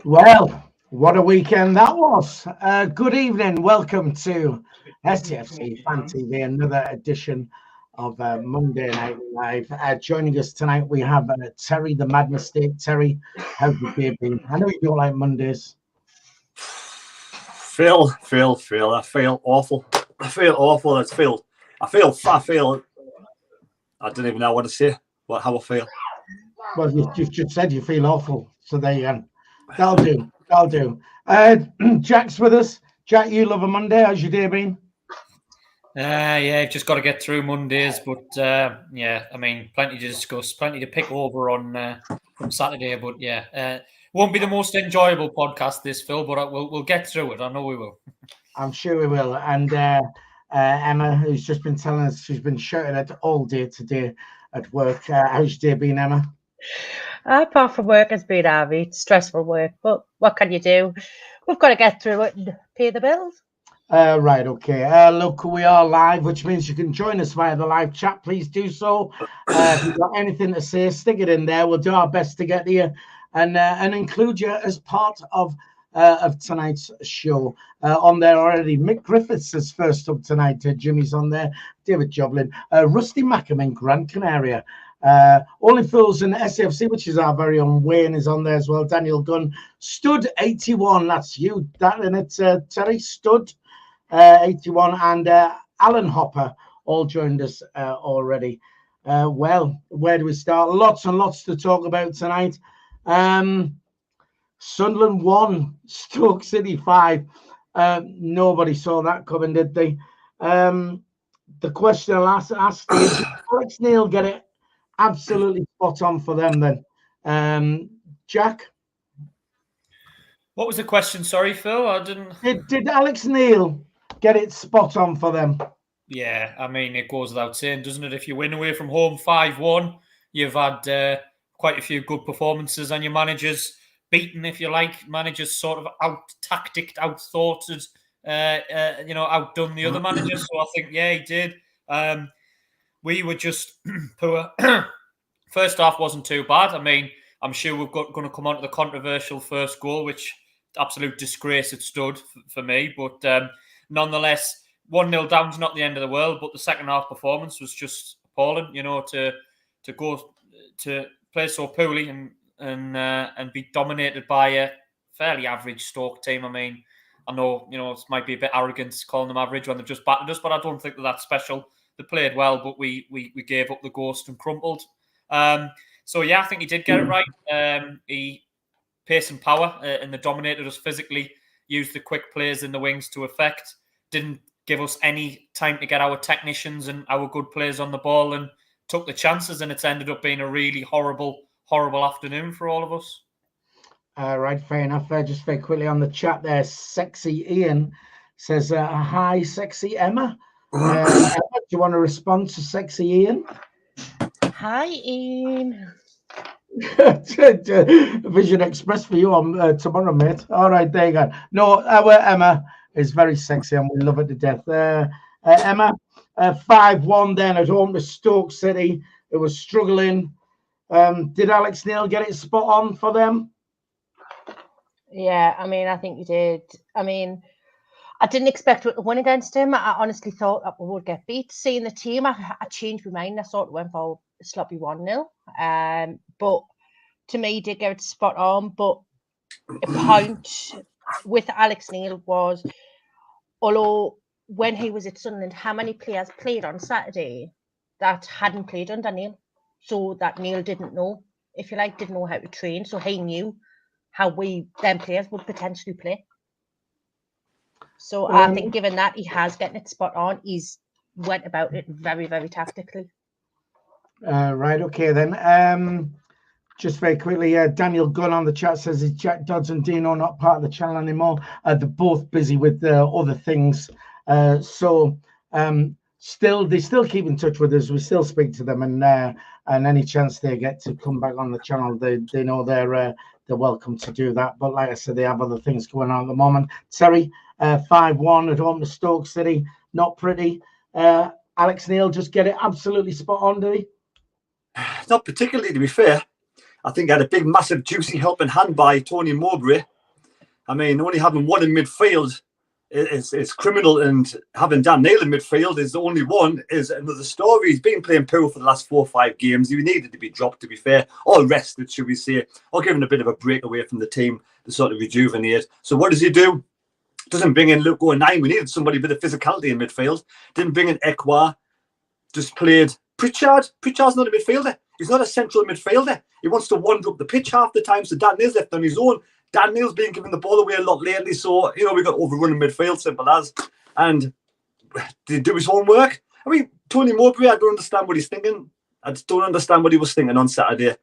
Well, what a weekend that was. Good evening. Welcome to SAFC Fan TV, another edition of Monday Night Live. Joining us tonight, we have Terry, the Mad Mistake. Terry, how's your day been? I know you don't like Mondays. Phil. I feel awful. I feel. I don't even know what to say. How I feel. Well, you've just said you feel awful. So there you go. That'll do. Jack's with us. Jack, you love a Monday. How's your day been? Yeah, just got to get through Mondays, but yeah, I mean, plenty to discuss, plenty to pick over on from Saturday, but yeah, won't be the most enjoyable podcast this, Phil, but we'll get through it. I know we will. I'm sure we will. And Emma, who's just been telling us she's been shouting at all day today at work. How's your day been, Emma? Apart from work, has been heavy, stressful work, but what can you do? We've got to get through it and pay the bills. Right, okay. Look, we are live, which means you can join us via the live chat. Please do so. If you've got anything to say, stick it in there. We'll do our best to get to you and include you as part of tonight's show. On there already, Mick Griffiths is first up tonight. Jimmy's on there. David Joblin, Rusty Mackham in Gran Canaria. Only Fools in SAFC, which is our very own Wayne, is on there as well. Daniel Gunn, Stud 81. That's you, that in it, Terry. Stud 81 and Alan Hopper all joined us already. Well, where do we start? Lots and lots to talk about tonight. Sunderland 1, Stoke City 5. Nobody saw that coming, did they? The question I'll ask is, did Alex Neil get it absolutely spot on for them then? Jack? What was the question? Sorry, Phil. I didn't. Did Alex Neil get it spot on for them? Yeah, I mean, it goes without saying, doesn't it? If you win away from home 5-1, you've had quite a few good performances, and your managers beaten, if you like. Managers sort of out-tacticked, out-thoughted, outdone the other managers. So I think, yeah, he did. We were just poor. First half wasn't too bad. I mean, I'm sure we're going to come on to the controversial first goal, which absolute disgrace it stood for me. But nonetheless, 1-0 down's not the end of the world. But the second half performance was just appalling. To go to play so poorly and be dominated by a fairly average Stoke team. I mean, I know it might be a bit arrogant calling them average when they've just battered us, but I don't think that's special. They played well, but we gave up the ghost and crumpled. So yeah, I think he did get it right. He pace and power, and they dominated us physically. Used the quick plays in the wings to effect. Didn't give us any time to get our technicians and our good players on the ball, and took the chances. And it's ended up being a really horrible afternoon for all of us. Right, fair enough. Just very quickly on the chat there, Sexy Ian says, "Hi, Sexy Emma." Emma, do you want to respond to Sexy Ian? Hi, Ian. Vision Express for you on tomorrow, mate. All right, there you go. No, our Emma is very sexy and we love it to death. Emma, 5-1 then at home to Stoke City. It was struggling. Did Alex Neil get it spot on for them? Yeah, I mean, I think he did. I mean, I didn't expect to win against him. I honestly thought that we would get beat. Seeing the team, I changed my mind. I thought it went for a sloppy 1-0. But to me, he did get it spot on. But a point with Alex Neil was, although when he was at Sunderland, how many players played on Saturday that hadn't played under Neil? So that Neil didn't know, if you like, didn't know how to train. So he knew how them players would potentially play. So I think given that he has getting it spot on, he's went about it very, very tactically. Right, okay then. Just very quickly, Daniel Gunn on the chat says, is Jack Dodds and Dino not part of the channel anymore? They're both busy with other things. They still keep in touch with us. We still speak to them, and any chance they get to come back on the channel, they know they're welcome to do that. But like I said, they have other things going on at the moment. Terry, 5-1 at home to Stoke City, not pretty. Alex Neil just get it absolutely spot on, did he? Not particularly, to be fair. I think he had a big, massive, juicy helping hand by Tony Mowbray. I mean, only having one in midfield is criminal, and having Dan Neil in midfield is the only one is another story. He's been playing poor for the last 4 or 5 games. He needed to be dropped, to be fair, or rested, should we say, or given a bit of a break away from the team to sort of rejuvenate. So what does he do? Doesn't bring in Luke 9. We needed somebody with a physicality in midfield. Didn't bring in Ekwa. Just played Pritchard. Pritchard's not a midfielder. He's not a central midfielder. He wants to wander up the pitch half the time, so Dan Neil's left on his own. Dan Neil's been giving the ball away a lot lately, so, you know, we got overrun in midfield, simple as. And did he do his homework? I mean, Tony Mowbray, I don't understand what he's thinking. I just don't understand what he was thinking on Saturday.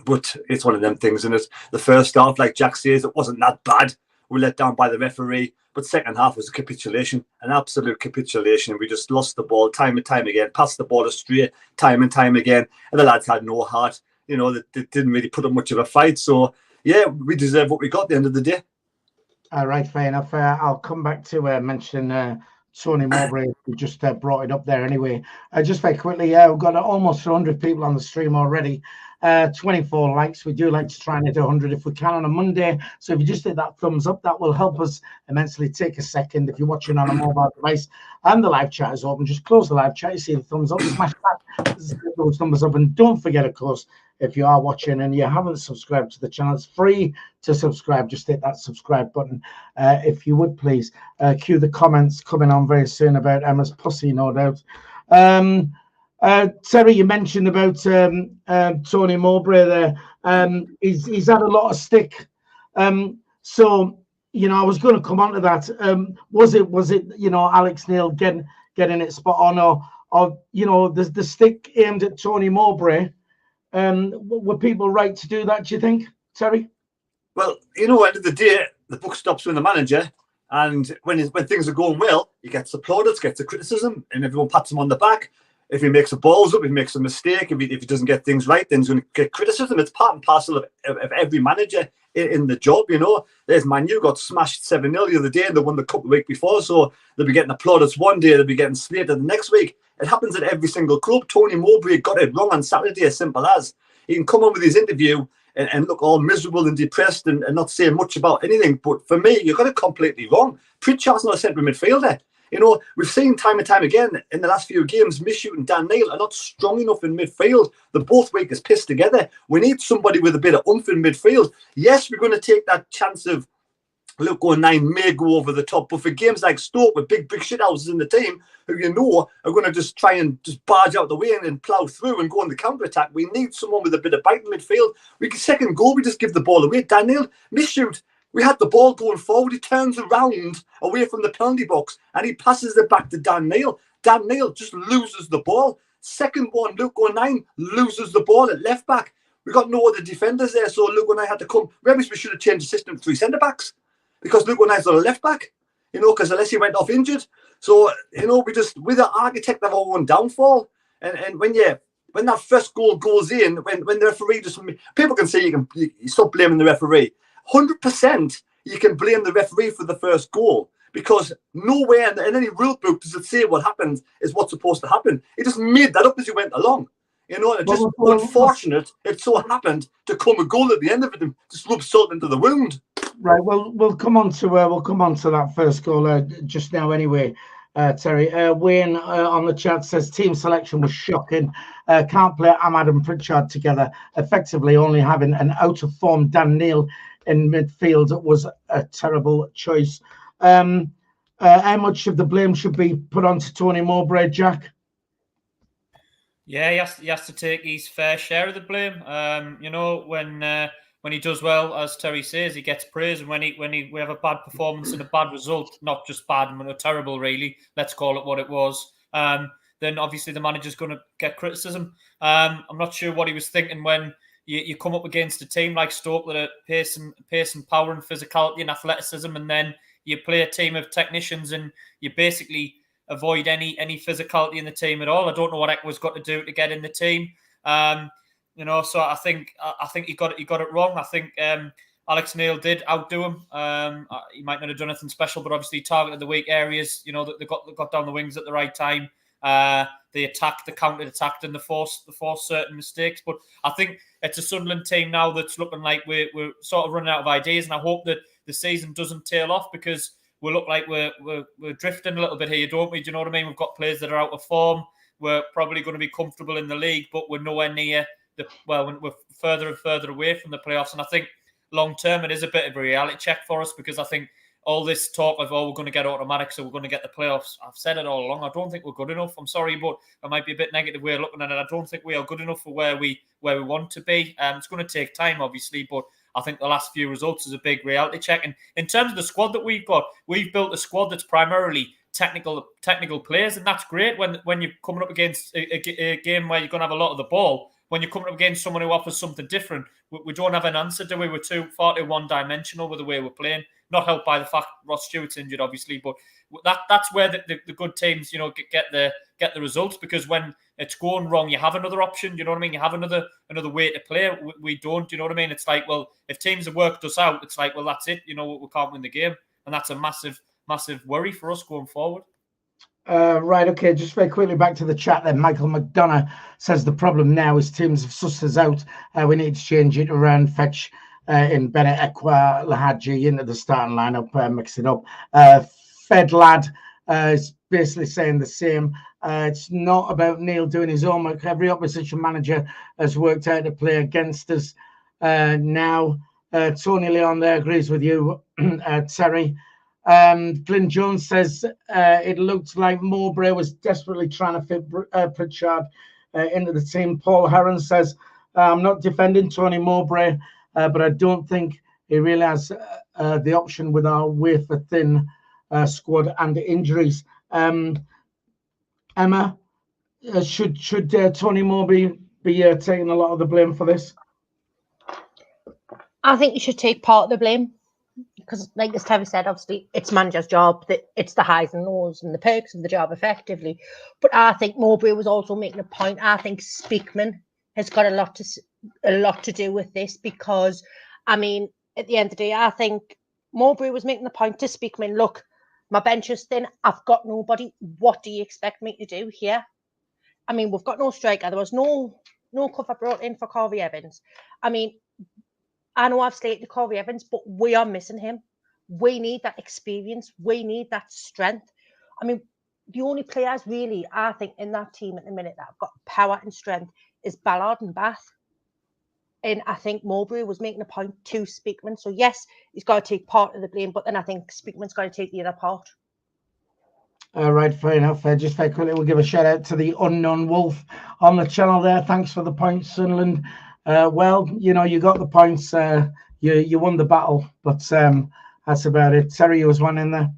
But it's one of them things, and it's the first half, like Jack says, it wasn't that bad. We let down by the referee, but second half was a capitulation, an absolute capitulation. We just lost the ball time and time again, passed the ball astray time and time again, and the lads had no heart. You know, they didn't really put up much of a fight. So, yeah, we deserve what we got at the end of the day. All right, fair enough. I'll come back to mention Tony Mowbray. We just brought it up there anyway. Just very quickly, we've got almost 100 people on the stream already. 24 likes. We do like to try and hit 100 if we can on a Monday. So if you just hit that thumbs up, that will help us immensely. Take a second. If you're watching on a mobile device and the live chat is open, just close the live chat. You see the thumbs up, smash that, get those thumbs up. And don't forget, of course, if you are watching and you haven't subscribed to the channel, it's free to subscribe. Just hit that subscribe button. If you would please cue the comments coming on very soon about Emma's pussy, no doubt. Terry, you mentioned about Tony Mowbray there. He's had a lot of stick. So, you know, I was going to come on to that. Was it, you know, Alex Neil getting it spot on, or you know, the stick aimed at Tony Mowbray? Were people right to do that, do you think, Terry? Well, you know, at the end of the day, the buck stops with the manager. And when things are going well, he gets applauded, gets the criticism, and everyone pats him on the back. If he makes the balls up, if he makes a mistake, if he doesn't get things right, then he's going to get criticism. It's part and parcel of every manager in the job, you know. There's Man U got smashed 7-0 the other day, and they won the cup the week before, so they'll be getting applauded one day, they'll be getting slated the next week. It happens at every single club. Tony Mowbray got it wrong on Saturday, as simple as. He can come on with his interview and look all miserable and depressed and not say much about anything. But for me, you got it completely wrong. Pritchard's not a central midfielder. You know, we've seen time and time again in the last few games, Mishoot and Dan Neil are not strong enough in midfield. They're both weak as piss together. We need somebody with a bit of oomph in midfield. Yes, we're going to take that chance of Luke 9 may go over the top, but for games like Stoke with big shithouses in the team who you know are going to just try and just barge out the way and plough through and go on the counter-attack, we need someone with a bit of bite in midfield. We can second goal, we just give the ball away. Daniel, Mishoot, we had the ball going forward, he turns around away from the penalty box and he passes it back to Dan Neil. Dan Neil just loses the ball. Second one, Luke 9 loses the ball at left back. We got no other defenders there, so Luke 9 had to come. Maybe we should have changed the system to 3 centre-backs. Because Luke 9's not a left back, you know, because unless he went off injured. So, you know, we just, with the architect of our own downfall. And when that first goal goes in, when the referee just, people can say you stop blaming the referee. 100% you can blame the referee for the first goal because nowhere in any rule book does it say what happens is what's supposed to happen. He just made that up as he went along. You know, and it's just unfortunate it so happened to come a goal at the end of it and just rub salt into the wound. Right. Well, we'll come on to that first goal just now. Anyway, Terry, Wayne on the chat says team selection was shocking. Can't play Ahmad and Pritchard together. Effectively, only having an out of form Dan Neil in midfield was a terrible choice. How much of the blame should be put onto Tony Mowbray, Jack? Yeah, he has to take his fair share of the blame. You know, when he does well, as Terry says, he gets praise, and when we have a bad performance and a bad result, not just bad and terrible, really, let's call it what it was, then obviously the manager's going to get criticism. I'm not sure what he was thinking when you come up against a team like Stoke that are pace and power and physicality and athleticism, and then you play a team of technicians and you basically avoid any physicality in the team at all. I don't know what Ekwa's got to do to get in the team. You know, so I think he got it wrong. I think Alex Neil did outdo him. He might not have done anything special, but obviously targeted the weak areas. You know, that they got down the wings at the right time. They attacked, they counter-attacked, and they forced certain mistakes. But I think it's a Sunderland team now that's looking like we're sort of running out of ideas, and I hope that the season doesn't tail off, because we look like we're drifting a little bit here, don't we? Do you know what I mean? We've got players that are out of form. We're probably going to be comfortable in the league, but we're nowhere near we're further and further away from the playoffs. And I think long term, it is a bit of a reality check for us, because I think all this talk of, we're going to get automatic, so we're going to get the playoffs. I've said it all along. I don't think we're good enough. I'm sorry, but I might be a bit negative way of looking at it. I don't think we are good enough for where we want to be. It's going to take time, obviously, but I think the last few results is a big reality check. And in terms of the squad that we've got, we've built a squad that's primarily technical players, and that's great when you're coming up against a game where you're going to have a lot of the ball. When you're coming up against someone who offers something different, we don't have an answer, do we? We're far too one-dimensional with the way we're playing. Not helped by the fact Ross Stewart's injured, obviously, but that's where the good teams, get the results, because when it's going wrong, you have another option. You know what I mean? You have another way to play. We don't. You know what I mean? It's like, well, if teams have worked us out, it's like, well, that's it. We can't win the game, and that's a massive worry for us going forward. Right, okay, just very quickly back to the chat then. Michael McDonough says the problem now is teams have sussed us out. We need to change it around, fetch in Bennett, Ekwa, Lahaji into the starting lineup, mix it up. Fed Lad is basically saying the same. It's not about Neil doing his homework. Every opposition manager has worked out to play against us now. Tony Leon there agrees with you, Terry. Glyn Jones says it looked like Mowbray was desperately trying to fit Pritchard into the team. Paul Heron says, I'm not defending Tony Mowbray, but I don't think he really has the option with our wafer-thin squad and injuries. Emma, should Tony Mowbray be taking a lot of the blame for this? I think you should take part of the blame, because, like as Terry said, obviously it's manager's job. That it's the highs and lows and the perks of the job, effectively. But I think Mowbray was also making a point. I think Speakman has got a lot to do with this, because, I mean, at the end of the day, I think Mowbray was making the point to Speakman, look, my bench is thin. I've got nobody. What do you expect me to do here? I mean, we've got no striker. There was no cover brought in for Corey Evans. I mean, I know I've slated Corey Evans, but we are missing him. We need that experience. We need that strength. I mean, the only players really, I think, in that team at the minute that have got power and strength is Ballard and Bath. And I think Mowbray was making a point to Speakman. So, yes, he's got to take part of the blame, but then I think Speakman's got to take the other part. All right, fair enough. Just very quickly, we'll give a shout out to the Unknown Wolf on the channel there. Thanks for the points, Sunderland. Well, you got the points. You won the battle, but that's about it. Terry, you was one in there.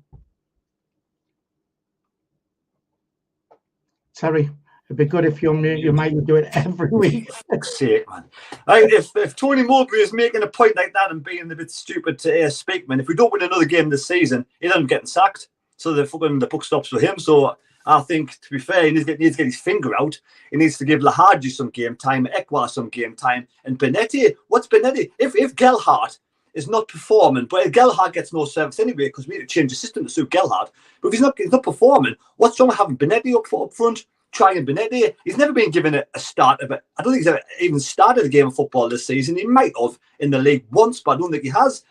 Terry, it'd be good if you might do it every week. Sake, man. If Tony Mowbray is making a point like that and being a bit stupid to Speakman, if we don't win another game this season, he doesn't get sacked. So the buck stops for him. So I think, to be fair, he needs to get his finger out. He needs to give Lahaji some game time, Ekwa some game time, and Benetti. What's Benetti? If Gelhardt is not performing, but Gelhardt gets no service anyway, because we need to change the system to suit Gelhardt. But if he's not performing, what's wrong with having Benetti up front? Trying Benetti. He's never been given a start of it. I don't think he's ever even started a game of football this season. He might have in the league once, but I don't think he has.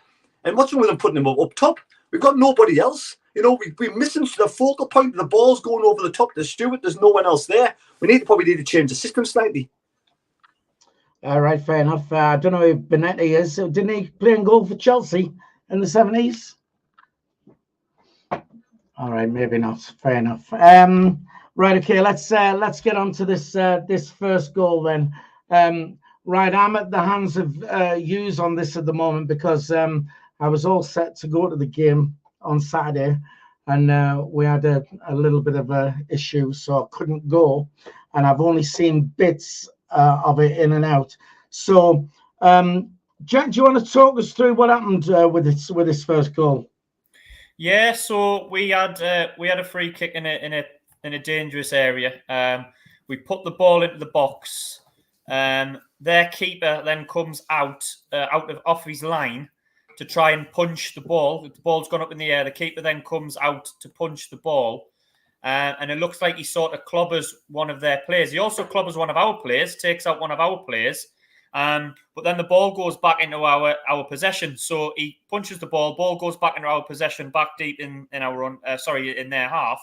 And what's wrong with him putting him up top? We've got nobody else. We're missing the focal point. The ball's going over the top to Stewart. There's no one else there. We probably need to change the system slightly. All right, fair enough. I don't know who Benetti is. Didn't he play in goal for Chelsea in the 70s? All right, maybe not. Fair enough. Right, okay. Let's get on to this first goal then. Right, I'm at the hands of Hughes on this at the moment, because I was all set to go to the game on Saturday, and we had a little bit of a issue, so I couldn't go, and I've only seen bits of it in and out. So, Jack, do you want to talk us through what happened with this first goal? Yeah, so we had a free kick in a dangerous area. We put the ball into the box. Their keeper then comes off his line to try and punch the ball. The ball's gone up in the air. The keeper then comes out to punch the ball. and it looks like he sort of clobbers one of their players. He also clobbers one of our players, takes out one of our players, but then the ball goes back into our possession. So he punches the ball goes back into our possession, back deep in their half.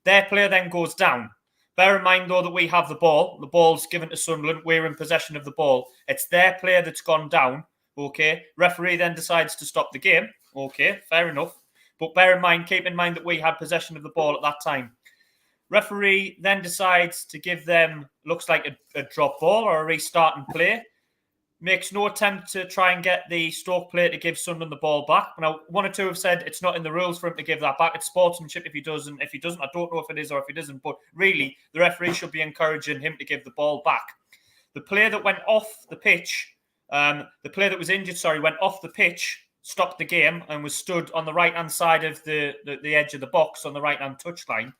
Their player then goes down. Bear in mind, though, that we have the ball. The ball's given to Sunderland. We're in possession of the ball. It's their player that's gone down. Okay. Referee then decides to stop the game. Okay, fair enough. But keep in mind that we had possession of the ball at that time. Referee then decides to give them, looks like a drop ball or a restart and play. Makes no attempt to try and get the Stoke player to give Sunderland the ball back. Now, one or two have said it's not in the rules for him to give that back. It's sportsmanship if he doesn't. If he doesn't, I don't know if it is or if it isn't. But really, the referee should be encouraging him to give the ball back. The player that went off the pitch, the player that was injured, went off the pitch, stopped the game and was stood on the right-hand side of the edge of the box on the right-hand touchline.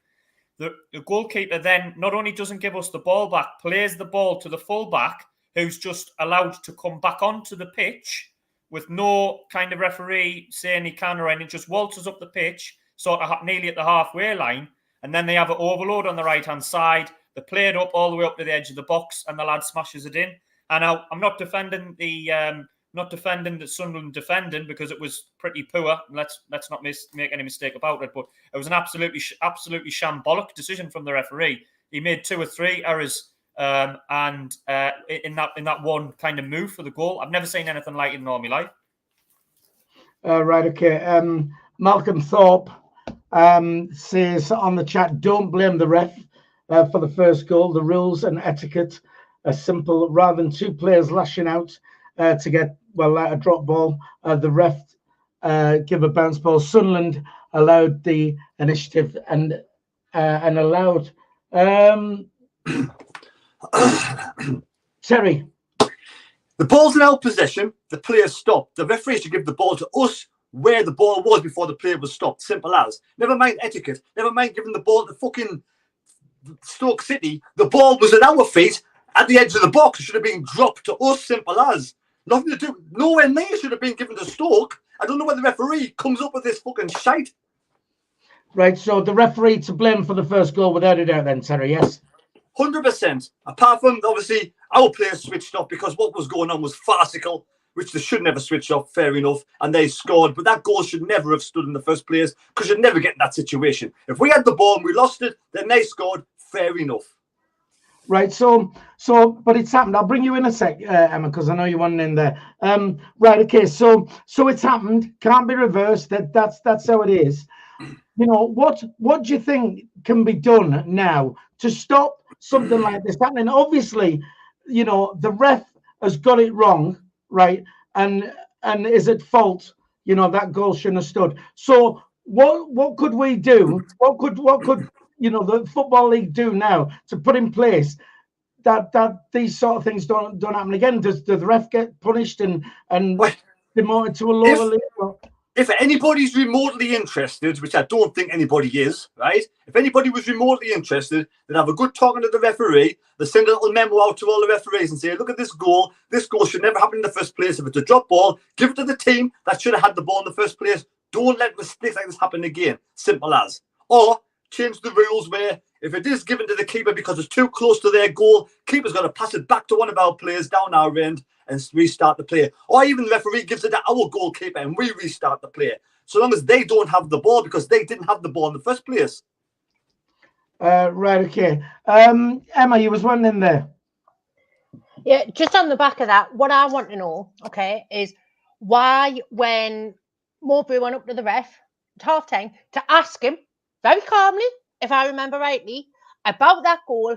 The goalkeeper then not only doesn't give us the ball back, plays the ball to the full-back, who's just allowed to come back onto the pitch with no kind of referee saying he can or anything, just waltzes up the pitch, sort of nearly at the halfway line, and then they have an overload on the right-hand side. They play it up all the way up to the edge of the box, and the lad smashes it in. And I'm not defending the Sunderland defending because it was pretty poor. Let's not make any mistake about it. But it was an absolutely shambolic decision from the referee. He made 2 or 3 errors. In that one kind of move for the goal. I've never seen anything like it in all my life. Right, okay. Malcolm Thorpe says on the chat, don't blame the ref for the first goal. The rules and etiquette are simple. Rather than 2 players lashing out to get, a drop ball, the ref give a bounce ball. Sunderland allowed the initiative and allowed... Terry, the ball's in our possession. The player stopped. The referee should give the ball to us where the ball was before the player was stopped. Simple as. Never mind etiquette. Never mind giving the ball to fucking Stoke City. The ball was at our feet at the edge of the box. It should have been dropped to us. Simple as. Nothing to do. Nowhere near should have been given to Stoke. I don't know where the referee comes up with this fucking shite. Right. So the referee to blame for the first goal without a doubt, then, Terry. Yes. 100%. Apart from, obviously, our players switched off because what was going on was farcical, which they should never switch off, fair enough, and they scored. But that goal should never have stood in the first place because you'd never get in that situation. If we had the ball and we lost it, then they scored, fair enough. Right, so, but it's happened. I'll bring you in a sec, Emma, because I know you want in there. Right, okay, so it's happened. Can't be reversed. That's how it is. You know, what do you think can be done now to stop something like this happening? Obviously, you know, the ref has got it wrong, right? And is at fault. You know, that goal shouldn't have stood. So what could we do? What could you know the Football League do now to put in place that these sort of things don't happen again? Does the ref get punished and demoted to a lower league? If anybody's remotely interested, which I don't think anybody is, right? If anybody was remotely interested, they'd have a good talking to the referee. They send a little memo out to all the referees and say, look at this goal. This goal should never happen in the first place. If it's a drop ball, give it to the team that should have had the ball in the first place. Don't let mistakes like this happen again. Simple as. Or change the rules where if it is given to the keeper because it's too close to their goal, keeper's got to pass it back to one of our players down our end and restart the play. Or even the referee gives it to our goalkeeper and we restart the play. So long as they don't have the ball because they didn't have the ball in the first place. Right, okay. Emma, you was one in there. Yeah, just on the back of that, what I want to know, okay, is why when Mowbray went up to the ref at half-time to ask him very calmly, if I remember rightly, about that goal,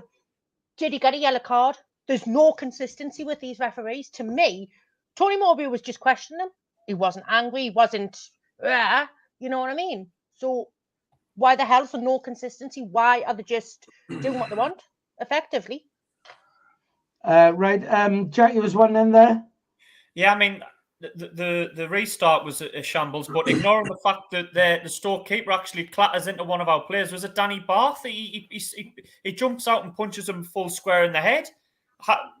did he get a yellow card? There's no consistency with these referees. To me, Tony Mowbray was just questioning him. He wasn't angry. He wasn't, you know what I mean? So why the hell is there no consistency? Why are they just doing what they want, effectively? Right. Jack, you was one in there? Yeah, I mean, the restart was a shambles, but ignoring the fact that the Stoke keeper actually clatters into one of our players. Was it Danny Barth? He jumps out and punches him full square in the head.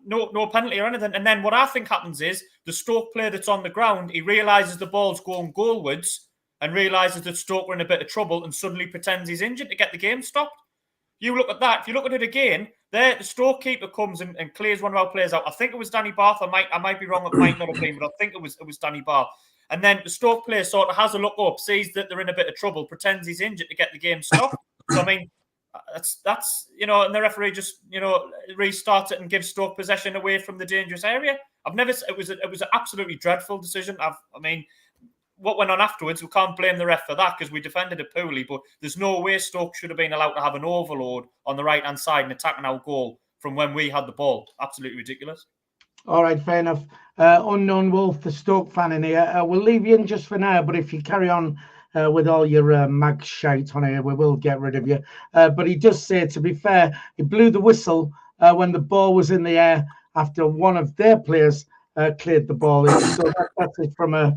No penalty or anything. And then what I think happens is the Stoke player that's on the ground, he realises the ball's going goalwards and realises that Stoke were in a bit of trouble and suddenly pretends he's injured to get the game stopped. You look at that. If you look at it again, there the Stoke keeper comes and clears one of our players out. I think it was Danny Barth. I might be wrong. It might not have been, but I think it was Danny Barth. And then the Stoke player sort of has a look up, sees that they're in a bit of trouble, pretends he's injured to get the game stopped. So I mean, that's and the referee just restarts it and gives Stoke possession away from the dangerous area. It was an absolutely dreadful decision. What went on afterwards, we can't blame the ref for that because we defended it poorly, but there's no way Stoke should have been allowed to have an overload on the right-hand side and attacking our goal from when we had the ball. Absolutely ridiculous. All right, fair enough. Unknown Wolf, the Stoke fan in here. We'll leave you in just for now, but if you carry on with all your mag shite on here, we will get rid of you. But he does say, to be fair, he blew the whistle when the ball was in the air after one of their players cleared the ball. So that's it from a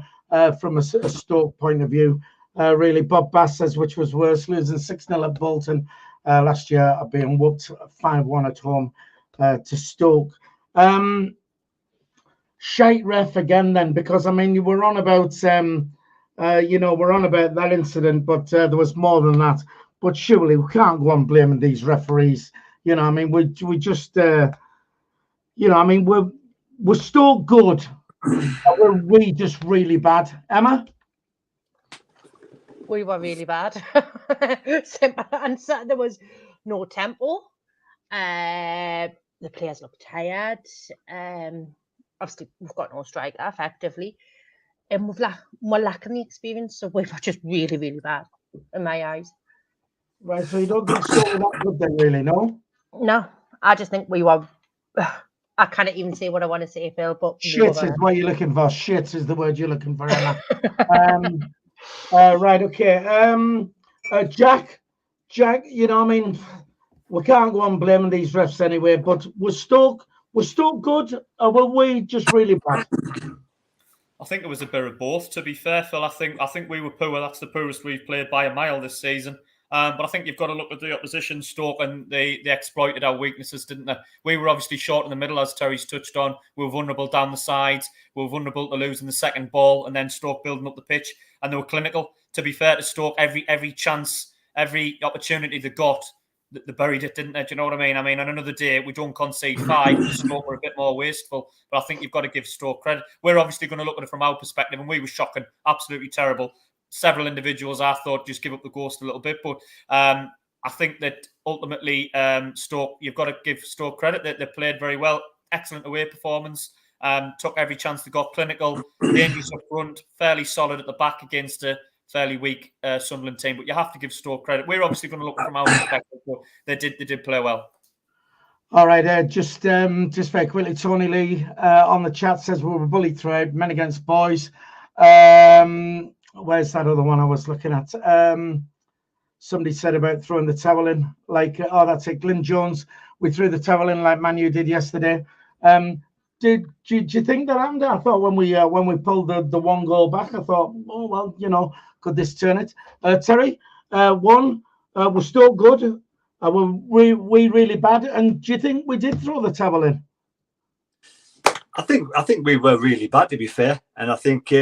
Stoke point of view. Really, Bob Bass says, which was worse, losing 6-0 at Bolton last year, or being whooped 5-1 at home to Stoke. Shite ref again then, because I mean, you were on about we're on about that incident, but there was more than that. But surely we can't go on blaming these referees. I mean, we just I mean, we're still good. Or were we just really bad, Emma? We were really bad. Simple answer. There was no tempo. The players looked tired. Obviously, we've got no striker effectively, and we're lacking the experience. So we were just really, really bad in my eyes. Right. So you don't think so that good then, really? No. No, I just think we were. I can't even say what I want to say, Phil. But shit is what you're looking for. Shit is the word you're looking for, Emma. Right. Okay. Jack. I mean, we can't go on blaming these refs anyway. But was Stoke good, or were we just really bad? I think it was a bit of both. To be fair, Phil, I think we were poor. That's the poorest we've played by a mile this season. But I think you've got to look at the opposition, Stoke, and they exploited our weaknesses, didn't they? We were obviously short in the middle, as Terry's touched on. We were vulnerable down the sides. We were vulnerable to losing the second ball, and then Stoke building up the pitch, and they were clinical. To be fair to Stoke, every chance, every opportunity they got, they buried it, didn't they? Do you know what I mean? I mean, on another day, we don't concede 5. Stoke were a bit more wasteful, but I think you've got to give Stoke credit. We're obviously going to look at it from our perspective, and we were shocking, absolutely terrible. Several individuals, I thought, just give up the ghost a little bit, but I think that ultimately, Stoke, you've got to give Stoke credit that they played very well. Excellent away performance. Took every chance they got, clinical, dangerous up front, fairly solid at the back against a fairly weak Sunderland team. But you have to give Stoke credit. We're obviously going to look from our perspective, but they did play well. All right, just very quickly, Tony Lee on the chat says we were bullied throughout, men against boys. Where's that other one I was looking at? Somebody said about throwing the towel in, like, that's it. Glyn Jones, we threw the towel in like Man U did yesterday. Did you think that happened? I thought when we pulled the one goal back, I thought, oh well, could this turn it? Terry, we're still good. Were we really bad? And do you think we did throw the towel in? I think we were really bad, to be fair, and I think.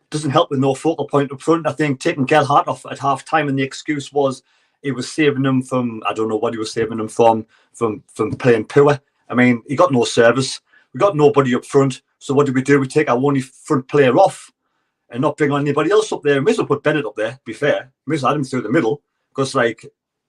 Doesn't help with no focal point up front. I think taking Gelhardt off at half time, and the excuse was he was saving them from, I don't know what he was saving them from playing poor. I mean, he got no service. We got nobody up front. So what did we do? We take our only front player off and not bring on anybody else up there. We may as well put Bennett up there, to be fair. We may as well have him through the middle, because like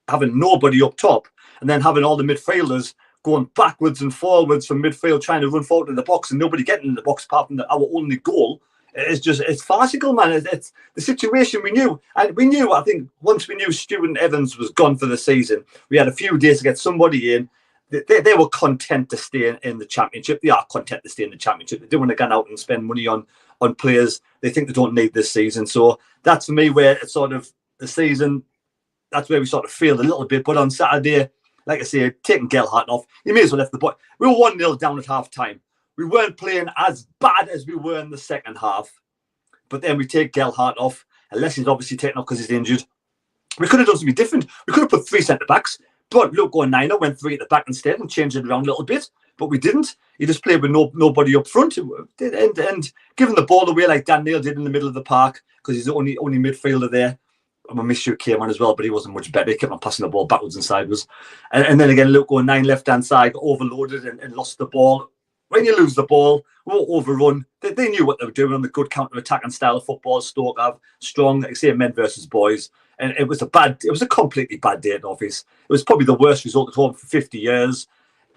having nobody up top and then having all the midfielders going backwards and forwards from midfield trying to run forward in the box and nobody getting in the box apart from our only goal. It's farcical, man. It's the situation we knew. And we knew, I think, once we knew Stuart Evans was gone for the season, we had a few days to get somebody in. They were content to stay in the Championship. They are content to stay in the Championship. They don't want to go out and spend money on players they think they don't need this season. So that's, for me, where it's sort of the season, that's where we sort of failed a little bit. But on Saturday, like I say, taking Gelhardt off, you may as well left the boy. We were 1-0 down at half-time. We weren't playing as bad as we were in the second half. But then we take Gelhardt off, unless he's obviously taken off because he's injured. We could have done something different. We could have put 3 centre-backs. But look, going 9-0, went 3 at the back instead and changed it around a little bit. but we didn't. He just played with nobody up front, and giving the ball away like Dan Neil did in the middle of the park, because he's the only midfielder there. I miss you came on as well, but he wasn't much better. He kept on passing the ball backwards and sideways. And then again, Luke going 9 left-hand side, overloaded and lost the ball. When you lose the ball, overrun. They knew what they were doing on the good counter-attacking style of football. Stoke have strong, like I say, men versus boys. And it was a completely bad day at office. It was probably the worst result at home for 50 years.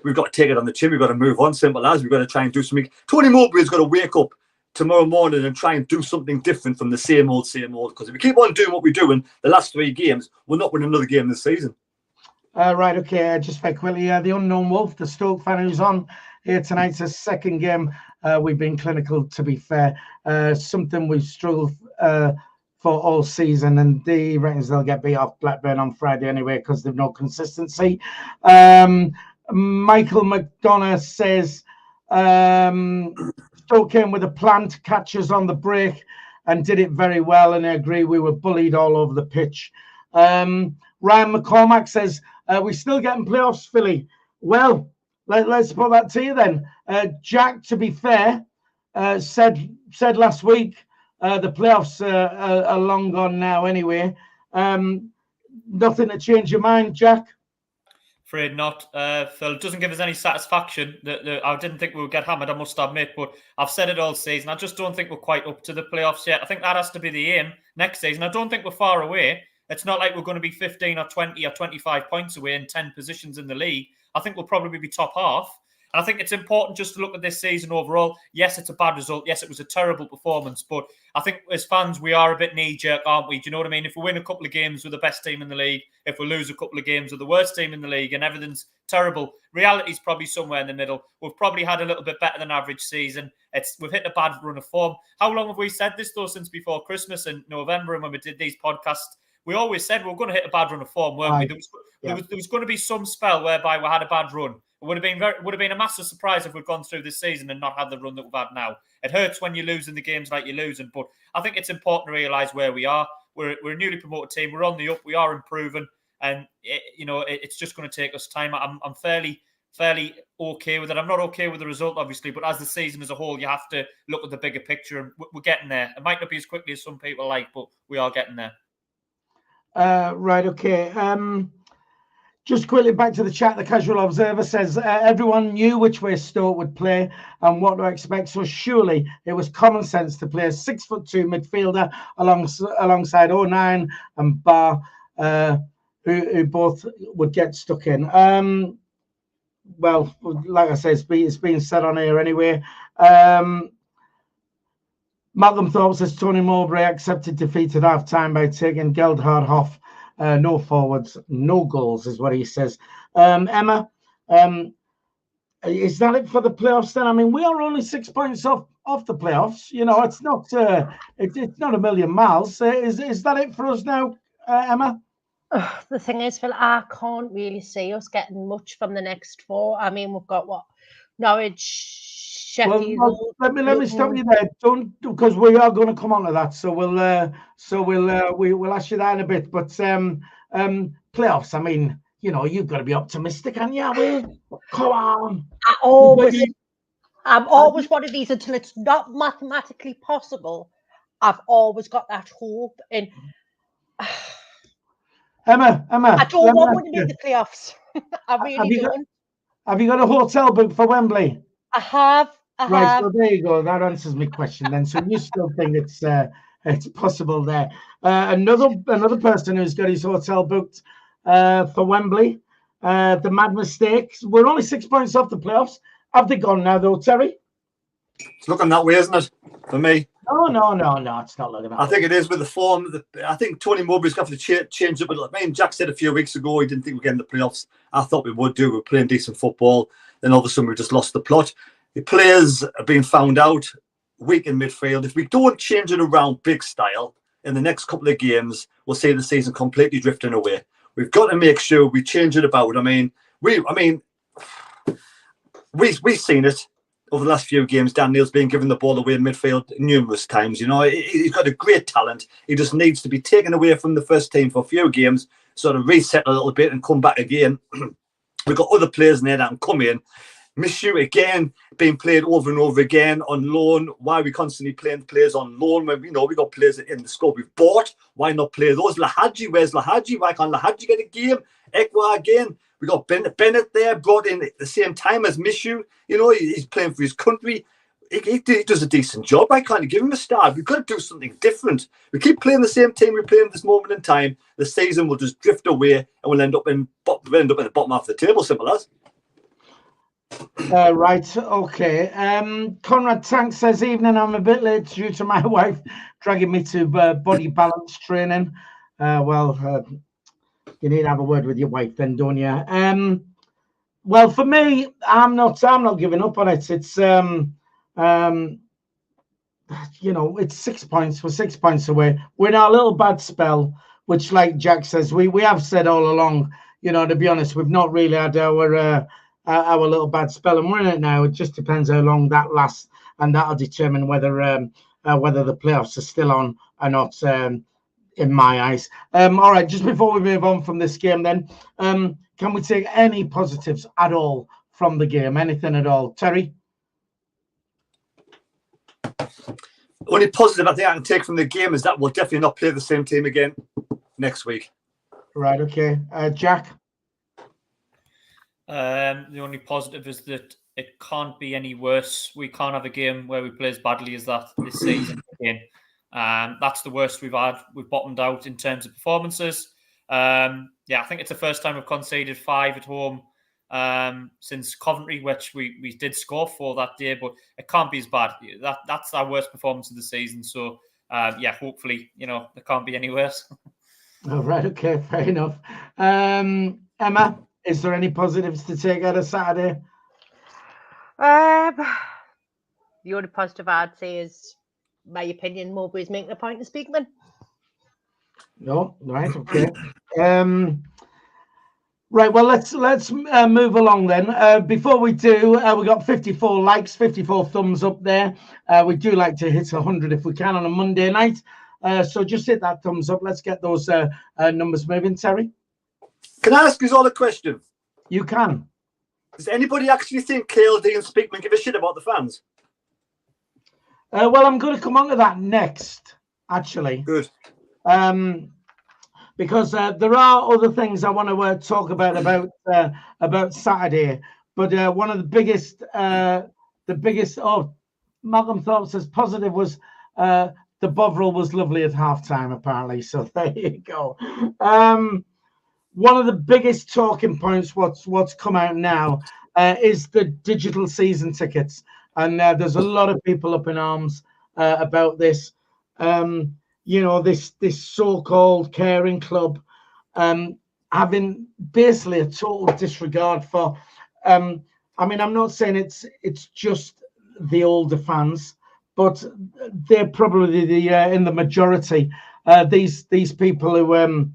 We've got to take it on the chin. We've got to move on. Simple as. We've got to try and do something. Tony Mowbray's got to wake up tomorrow morning and try and do something different from the same old. Because if we keep on doing what we're doing the last 3 games, we'll not win another game this season. Right, okay. Just very quickly, the Unknown Wolf, the Stoke fan who's on here tonight's a second game. We've been clinical, to be fair. Something we've struggled for all season, and he reckons they'll get beat off Blackburn on Friday anyway because they've no consistency. Michael McDonough says Stoke came with a plan to catch us on the break and did it very well, and I agree we were bullied all over the pitch. Ryan McCormack says we're still getting playoffs, Philly. Well, let's put that to you then. Jack, to be fair, said last week the playoffs are long gone now anyway. Nothing to change your mind, Jack? Afraid not. Phil, it doesn't give us any satisfaction. I didn't think we would get hammered, I must admit, but I've said it all season. I just don't think we're quite up to the playoffs yet. I think that has to be the aim next season. I don't think we're far away. It's not like we're going to be 15 or 20 or 25 points away in 10 positions in the league. I think we'll probably be top half. And I think it's important just to look at this season overall. Yes, it's a bad result. Yes, it was a terrible performance. But I think as fans, we are a bit knee-jerk, aren't we? Do you know what I mean? If we win a couple of games with the best team in the league, if we lose a couple of games with the worst team in the league and everything's terrible, reality's probably somewhere in the middle. We've probably had a little bit better than average season. We've hit a bad run of form. How long have we said this, though, since before Christmas and November, and when we did these podcasts? We always said we were going to hit a bad run of form, weren't we? There was going to be some spell whereby we had a bad run. It would have been a massive surprise if we'd gone through this season and not had the run that we've had now. It hurts when you're losing the games like you're losing, but I think it's important to realise where we are. We're a newly promoted team. We're on the up. We are improving, and it's just going to take us time. I'm fairly okay with it. I'm not okay with the result, obviously, but as the season as a whole, you have to look at the bigger picture, and we're getting there. It might not be as quickly as some people like, but we are getting there. Right, okay. Just quickly back to the chat. The Casual Observer says everyone knew which way Stoke would play and what to expect. So surely it was common sense to play a 6'2" midfielder alongside 09 and Barr, who both would get stuck in. Well, like I say, it's been said on here anyway. Malcolm Thorpe says Tony Mowbray accepted defeat at half-time by taking Geldhard off. No forwards, no goals is what he says. Emma, is that it for the playoffs then? I mean, we are only 6 points off the playoffs. You know, it's not a million miles. Is that it for us now, Emma? The thing is, Phil, I can't really see us getting much from the next 4. I mean, we've got Norwich, Sheffield. Well, let me stop you there. Don't, because we are going to come on to that. So we'll ask you that in a bit. But playoffs. I mean, you've got to be optimistic, haven't you? Come on. I'm always one of these until it's not mathematically possible. I've always got that hope. And Emma, I don't want to make the playoffs. I really don't. Have you got a hotel booked for Wembley? I have. Right, so there you go. That answers my question then. So you still think it's possible there? Another person who's got his hotel booked for Wembley. The Mad Mistakes. We're only 6 points off the playoffs. Have they gone now, though, Terry? It's looking that way, isn't it? For me. No. It's not looking that way. I think it is with the form. I think Tony Mowbray's got to change up a little. I mean, Jack said a few weeks ago he didn't think we'd get in the playoffs. I thought we would do. We're playing decent football. Then all of a sudden we just lost the plot. The players are being found out, weak in midfield. If we don't change it around big style in the next couple of games, we'll see the season completely drifting away. We've got to make sure we change it about. I mean, we've seen it over the last few games. Dan Neil's been given the ball away in midfield numerous times. He's got a great talent. He just needs to be taken away from the first team for a few games, sort of reset a little bit and come back again. We've got other players in there that can come in. Miss you again, being played over and over again on loan. Why are we constantly playing players on loan when we got players in the scope we've bought? Why not play those? Lahaji, where's Lahaji? Why can't Lahaji get a game? Ekwa again. We got Bennett there, brought in at the same time as Mishu. He's playing for his country. He does a decent job. Why can't you give him a start? We've got to do something different. We keep playing the same team we're playing at this moment in time. The season will just drift away and we'll end up in the bottom half of the table, simple as. Right, okay. Conrad Tank says, evening, I'm a bit late due to my wife dragging me to body balance training. You need to have a word with your wife then, don't you? Well, for me, I'm not giving up on it. It's it's 6 points. We're 6 points away. We're in our little bad spell, which, like Jack says, we have said all along, to be honest, we've not really had our little bad spell, and we're in it now. It just depends how long that lasts, and that'll determine whether the playoffs are still on or not, in my eyes. All right, just before we move on from this game then, can we take any positives at all from the game? Anything at all? Terry? Only positive I think I can take from the game is that we'll definitely not play the same team again next week. Right, okay. Jack? The only positive is that it can't be any worse. We can't have a game where we play as badly as that this season again. That's the worst we've had. We've bottomed out in terms of performances. I think it's the first time we've conceded 5 at home since Coventry, which we did score for that day, but it can't be as bad. That's our worst performance of the season. So, hopefully, it can't be any worse. All right, okay, fair enough. Emma, is there any positives to take out of Saturday? The only positive I'd say is, my opinion, Mowbray is making a point of speaking. No, right, okay. Right, well, let's move along then. Before we do, we got 54 likes, 54 thumbs up there. We do like to hit 100 if we can on a Monday night. So just hit that thumbs up. Let's get those numbers moving, Terry. Can I ask you all a question? You can. Does anybody actually think KLD and Speakman give a shit about the fans? Well, I'm going to come on to that next, actually. Good. Because there are other things I want to talk about Saturday. But one of the biggest, Malcolm Thorpe says positive was the Bovril was lovely at halftime, apparently. So there you go. One of the biggest talking points, what's come out now, is the digital season tickets. And there's a lot of people up in arms about this. This so-called caring club having basically a total disregard for. I'm not saying it's just the older fans, but they're probably in the majority. These people who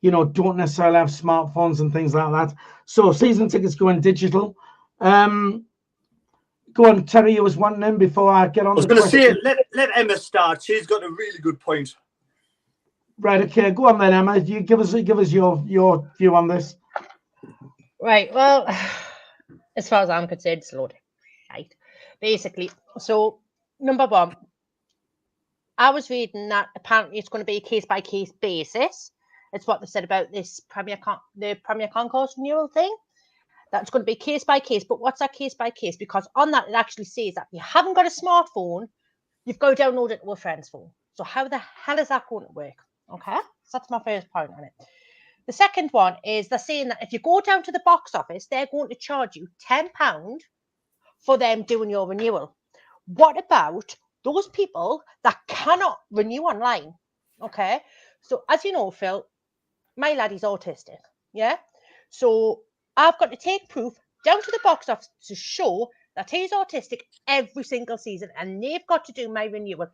don't necessarily have smartphones and things like that. So season tickets going digital. Go on, Terry, you was wanting in before I get on. I was going to say, let Emma start. She's got a really good point. Right, okay, go on then, Emma. You give us your view on this. Right, well, as far as I'm concerned, it's loaded. Right, basically. So, number one, I was reading that apparently it's going to be a case-by-case basis. It's what they said about this the Premier Concourse renewal thing. That's going to be case by case. But what's that case by case? Because on that, it actually says that if you haven't got a smartphone, you've got to download it to a friend's phone. So how the hell is that going to work? Okay, so that's my first point on it. The second one is they're saying that if you go down to the box office, they're going to charge you £10 for them doing your renewal. What about those people that cannot renew online? Okay, so as you know, Phil, my lad is autistic. Yeah, so I've got to take proof down to the box office to show that he's autistic every single season, and they've got to do my renewal.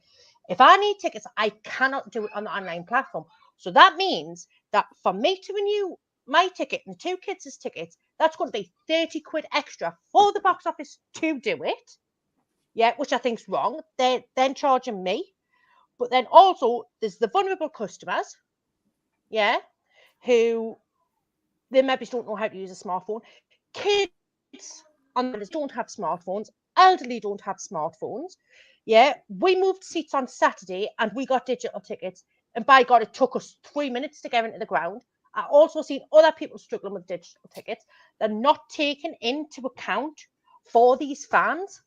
If I need tickets, I cannot do it on the online platform. So that means that for me to renew my ticket and 2 kids' tickets, that's going to be 30 quid extra for the box office to do it. Yeah, which I think's wrong. They're then charging me. But then also there's the vulnerable customers, yeah, who they maybe don't know how to use a smartphone. Kids and don't have smartphones. Elderly don't have smartphones. Yeah, we moved seats on Saturday and we got digital tickets. And by God, it took us 3 minutes to get into the ground. I also seen other people struggling with digital tickets. They're not taken into account for these fans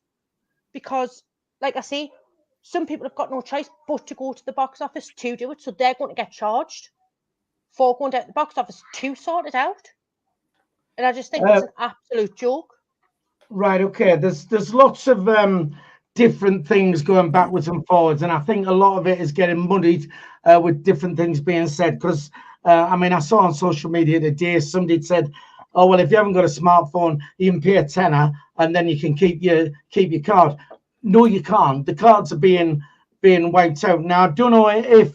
because, like I say, some people have got no choice but to go to the box office to do it. So they're going to get charged for going to the box office to sort it out. And I just think it's an absolute joke. Right, okay. There's lots of different things going backwards and forwards, and I think a lot of it is getting muddied with different things being said. Because I mean, I saw on social media today somebody said, "Oh well, if you haven't got a smartphone, you can pay a tenner, and then you can keep your card." No, you can't. The cards are being wiped out now. I don't know if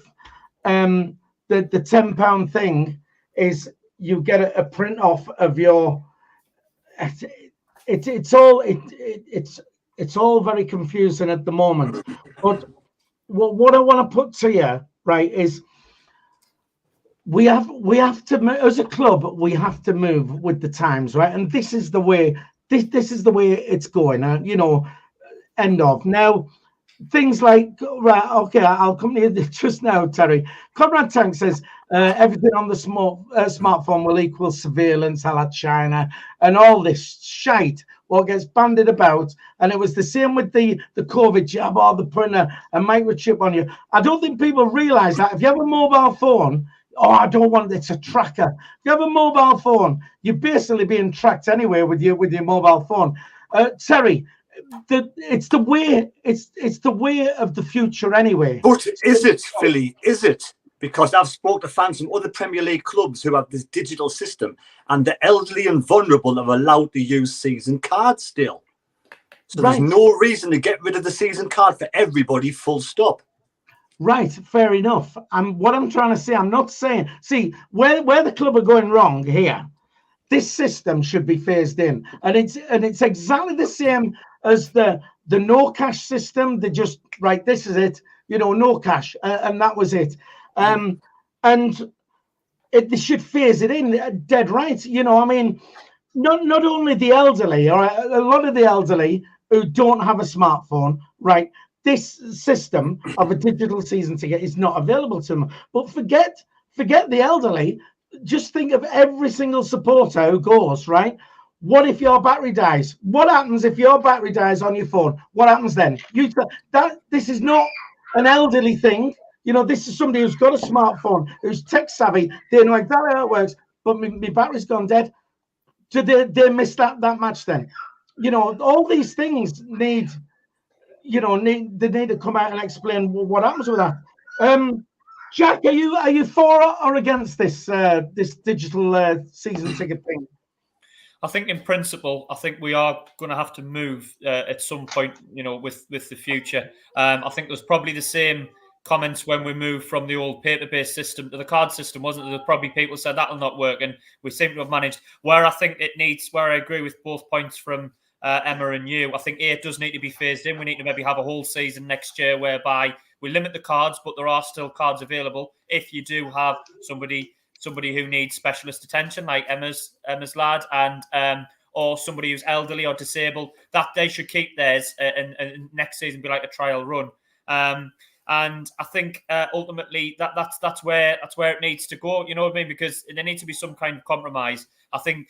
the £10 thing is you get a print off of your. It's all very confusing at the moment. But what I want to put to you, right, is we have to, as a club, we have to move with the times, right? And this is the way this is the way it's going. You know, end of now. Things like, right, okay, I'll come to you just now, Terry. CONRAD Tank says everything on the smartphone will equal surveillance, a la China, and all this shite what gets bandied about. And it was the same with the COVID jab or the putting a microchip on you. I don't think people realise that if you have a mobile phone, I don't want it's a tracker. If you have a mobile phone, you're basically being tracked anyway with your mobile phone. Terry, it's the way of the future anyway. But is it, Philly? Is it? Because I've spoken to fans from other Premier League clubs who have this digital system, and the elderly and vulnerable are allowed to use season cards still. So there's no reason to get rid of the season card for everybody, full stop. Right, fair enough. And what I'm trying to say, I'm not saying, see, where the club are going wrong here, this system should be phased in. And it's exactly the same as the no cash system. They just, right, this is it, you know, no cash, and that was it. And they should phase it in, dead right. You know, I mean, not only the elderly, or a lot of the elderly who don't have a smartphone, right, this system of a digital season ticket is not available to them. But forget the elderly. Just think of every single supporter who goes, right? What if your battery dies? What happens if your battery dies on your phone? What happens then? This is not an elderly thing. You know, this is somebody who's got a smartphone, who's tech savvy. They know exactly how it works, but my battery's gone dead. Do they miss that match then? You know, all these things need to come out and explain what happens with that. Jack, are you for or against this digital season ticket thing? I think in principle, I think we are going to have to move at some point, you know, with the future. I think there's probably the same comments when we moved from the old paper-based system to the card system, wasn't there? Probably people said that'll not work, and we seem to have managed. Where I think it needs, where I agree with both points from Emma and you, I think it does need to be phased in. We need to maybe have a whole season next year whereby we limit the cards, but there are still cards available if you do have somebody who needs specialist attention, like Emma's lad, and or somebody who's elderly or disabled, that they should keep theirs and next season be like a trial run. And I think ultimately that's where it needs to go. You know what I mean? Because there needs to be some kind of compromise. I think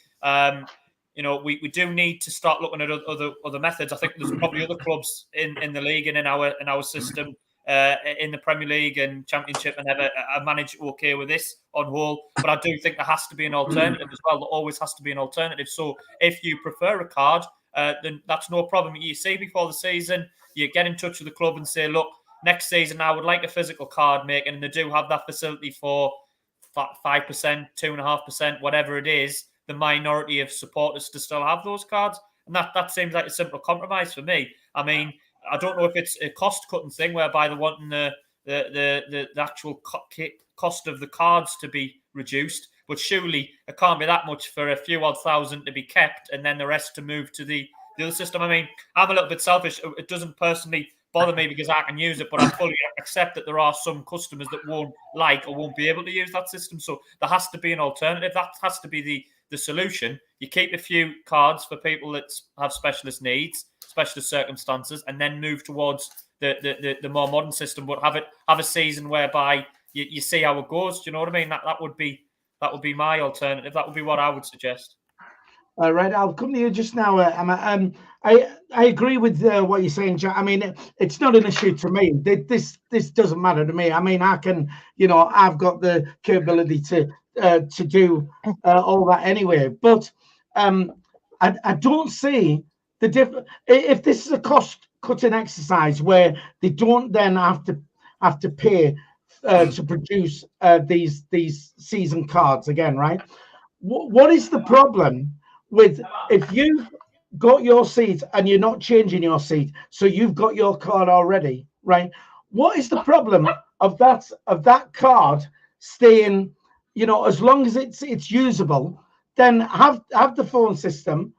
you know, we do need to start looking at other methods. I think there's probably other clubs in the league and in our system, in the Premier League and Championship, and have managed okay with this on whole. But I do think there has to be an alternative as well. There always has to be an alternative. So if you prefer a card, then that's no problem. You see before the season, you get in touch with the club and say, look, next season I would like a physical card making, and they do have that facility for 5%, 2.5%, whatever it is, the minority of supporters to still have those cards. And that seems like a simple compromise for me. I mean, I don't know if it's a cost-cutting thing whereby they're wanting the actual cost of the cards to be reduced, but surely it can't be that much for a few odd thousand to be kept and then the rest to move to the other system. I mean, I'm a little bit selfish. It doesn't personally bother me because I can use it, but I fully accept that there are some customers that won't like or won't be able to use that system. So there has to be an alternative. That has to be the solution. You keep a few cards for people that have specialist needs, specialist circumstances, and then move towards the more modern system. But have a season whereby you see how it goes. Do you know what I mean? That would be my alternative. That would be what I would suggest. All right, I'll come to you just now, Emma. I agree with what you're saying, Jack. I mean, it's not an issue to me. This doesn't matter to me. I mean, I can, I've got the capability to do all that anyway. But I don't see the difference. If this is a cost-cutting exercise where they don't then have to pay to produce these season cards again, right? What is the problem with if you've got your seat and you're not changing your seat, so you've got your card already, right? What is the problem of that card staying, as long as it's usable? Then have the phone system,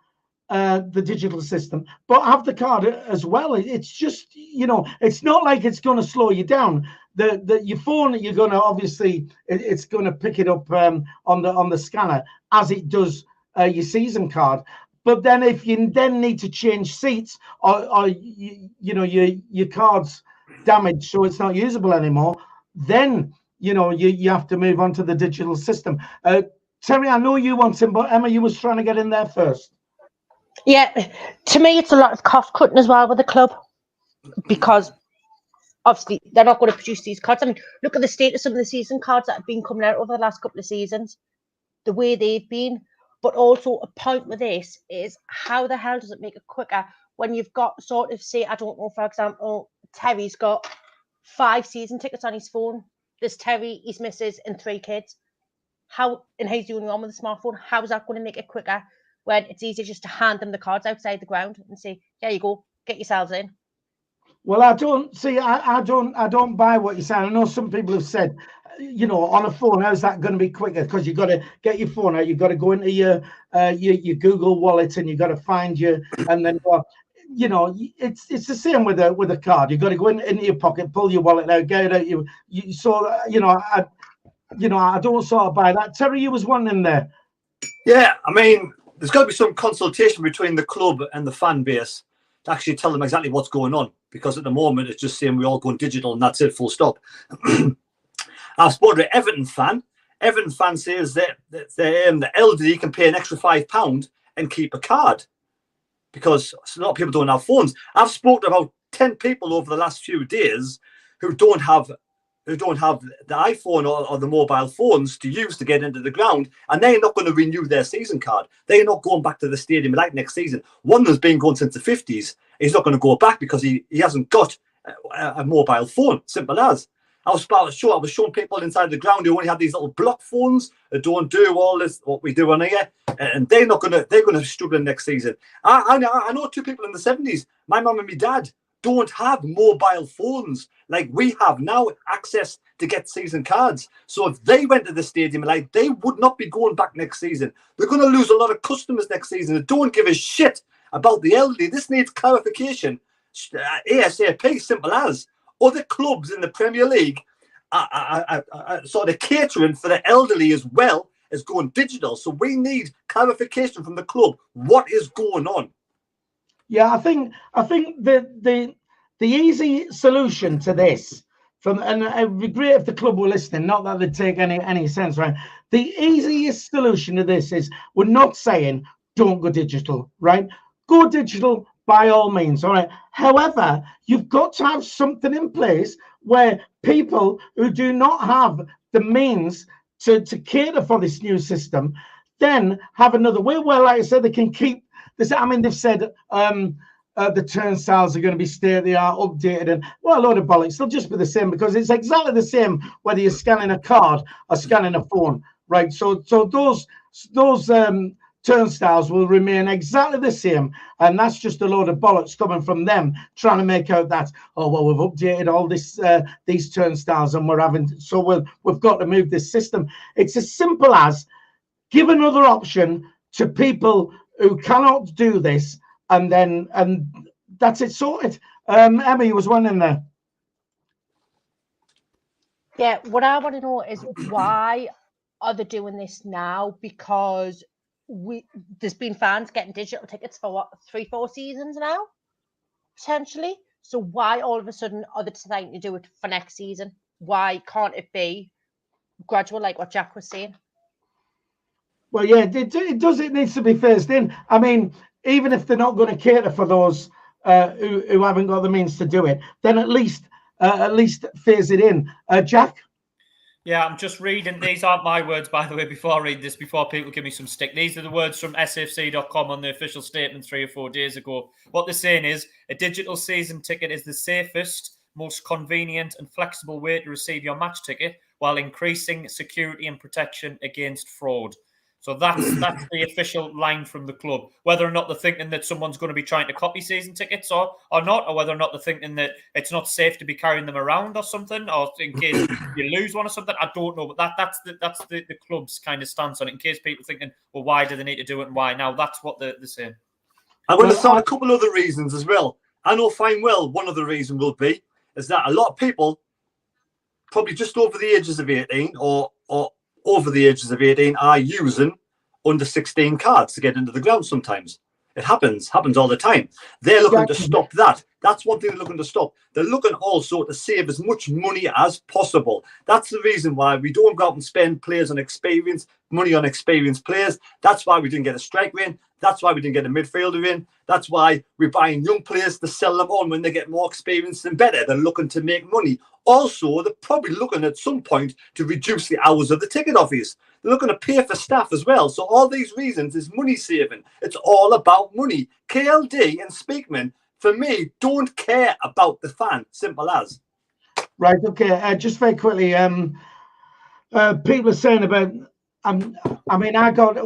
the digital system, but have the card as well. It's just, it's not like it's going to slow you down. Your phone, you're going to obviously it's going to pick it up on the scanner as it does your season card. But then if you then need to change seats or your card's damaged so it's not usable anymore, then you have to move on to the digital system. Terry, I know you want him, but Emma, you was trying to get in there first. Yeah, to me, it's a lot of cost cutting as well with the club, because obviously they're not going to produce these cards. I mean, look at the state of some of the season cards that have been coming out over the last couple of seasons, the way they've been. But also a point with this is, how the hell does it make it quicker when you've got sort of, say, I don't know, for example, Terry's got 5 season tickets on his phone. There's Terry, his missus, and 3 kids. And he's the only one with a smartphone. How is that going to make it quicker when it's easier just to hand them the cards outside the ground and say, "Here you go, get yourselves in"? Well, I don't buy what you're saying. I know some people have said, on a phone, how's that going to be quicker? Because you've got to get your phone out, you've got to go into your Google Wallet, and you've got to find and then it's the same with a card. You've got to go into your pocket, pull your wallet out, get it out. I don't sort of buy that. Terry, you was one in there. Yeah, I mean, there's got to be some consultation between the club and the fan base to actually tell them exactly what's going on. Because at the moment, it's just saying we're all going digital and that's it, full stop. I've spoken to Everton fan. Everton fan says that the elderly can pay an extra £5 and keep a card, because a lot of people don't have phones. I've spoken to about 10 people over the last few days who don't have the iPhone or the mobile phones to use to get into the ground, and they're not going to renew their season card. They're not going back to the stadium like next season. One that's been going since the 50s. He's not going to go back because he hasn't got a mobile phone. Simple as. I was showing people inside the ground who only had these little block phones that don't do all this what we do on here, and they're going to struggle next season. I know 2 people in the 70s. My mum and my dad don't have mobile phones like we have now, access to get season cards. So if they went to the stadium, they would not be going back next season. They're going to lose a lot of customers next season that don't give a shit about the elderly. This needs clarification ASAP, simple as. Other clubs in the Premier League are sort of catering for the elderly as well as going digital. So we need clarification from the club. What is going on? Yeah, I think the easy solution to this, and it would be great if the club were listening, not that they'd take any sense, right? The easiest solution to this is, we're not saying don't go digital, right? Go digital by all means, all right? However, you've got to have something in place where people who do not have the means to cater for this new system then have another way where, like I said, they can keep this. I mean, they've said the turnstiles are going to be state-of-the-art, updated, and well, a load of bollocks. They'll just be the same, because it's exactly the same whether you're scanning a card or scanning a phone, right? So those turnstiles will remain exactly the same, and that's just a load of bollocks coming from them trying to make out that, oh well, we've updated all these turnstiles and we've got to move this system. It's as simple as give another option to people who cannot do this, and that's it sorted. Emma, you was one in there. Yeah, what I want to know is, why are they doing this now? Because there's been fans getting digital tickets for what, 3-4 seasons now, potentially. So why all of a sudden are they deciding to do it for next season? Why can't it be gradual, like what Jack was saying? Well, yeah, it does. It needs to be phased in. I mean, even if they're not going to cater for those who haven't got the means to do it, then at least phase it in. Jack? Yeah, I'm just reading. These aren't my words, by the way, before I read this, before people give me some stick. These are the words from SAFC.com on the official statement 3 or 4 days ago. What they're saying is, a digital season ticket is the safest, most convenient and flexible way to receive your match ticket while increasing security and protection against fraud. So that's the official line from the club. Whether or not they're thinking that someone's going to be trying to copy season tickets or not, or whether or not they're thinking that it's not safe to be carrying them around or something, or in case you lose one or something, I don't know. But that's the club's kind of stance on it. In case people are thinking, well, why do they need to do it and why now? That's what they're saying. I'm going to start a couple other reasons as well. I know fine well one of the reasons will be is that a lot of people, probably just over the ages of 18 or over the ages of 18, are using under 16 cards to get into the ground sometimes. It happens all the time. They're looking to stop that. That's one thing they're looking to stop. They're looking also to save as much money as possible. That's the reason why we don't go out and spend money on experienced players. That's why we didn't get a striker in. That's why we didn't get a midfielder in. That's why we're buying young players to sell them on when they get more experienced and better. They're looking to make money. Also, they're probably looking at some point to reduce the hours of the ticket office. They're looking to pay for staff as well. So all these reasons is money saving. It's all about money. KLD and Speakman, for me, don't care about the fan. Simple as. Right. Okay. Just very quickly, people are saying about. I mean,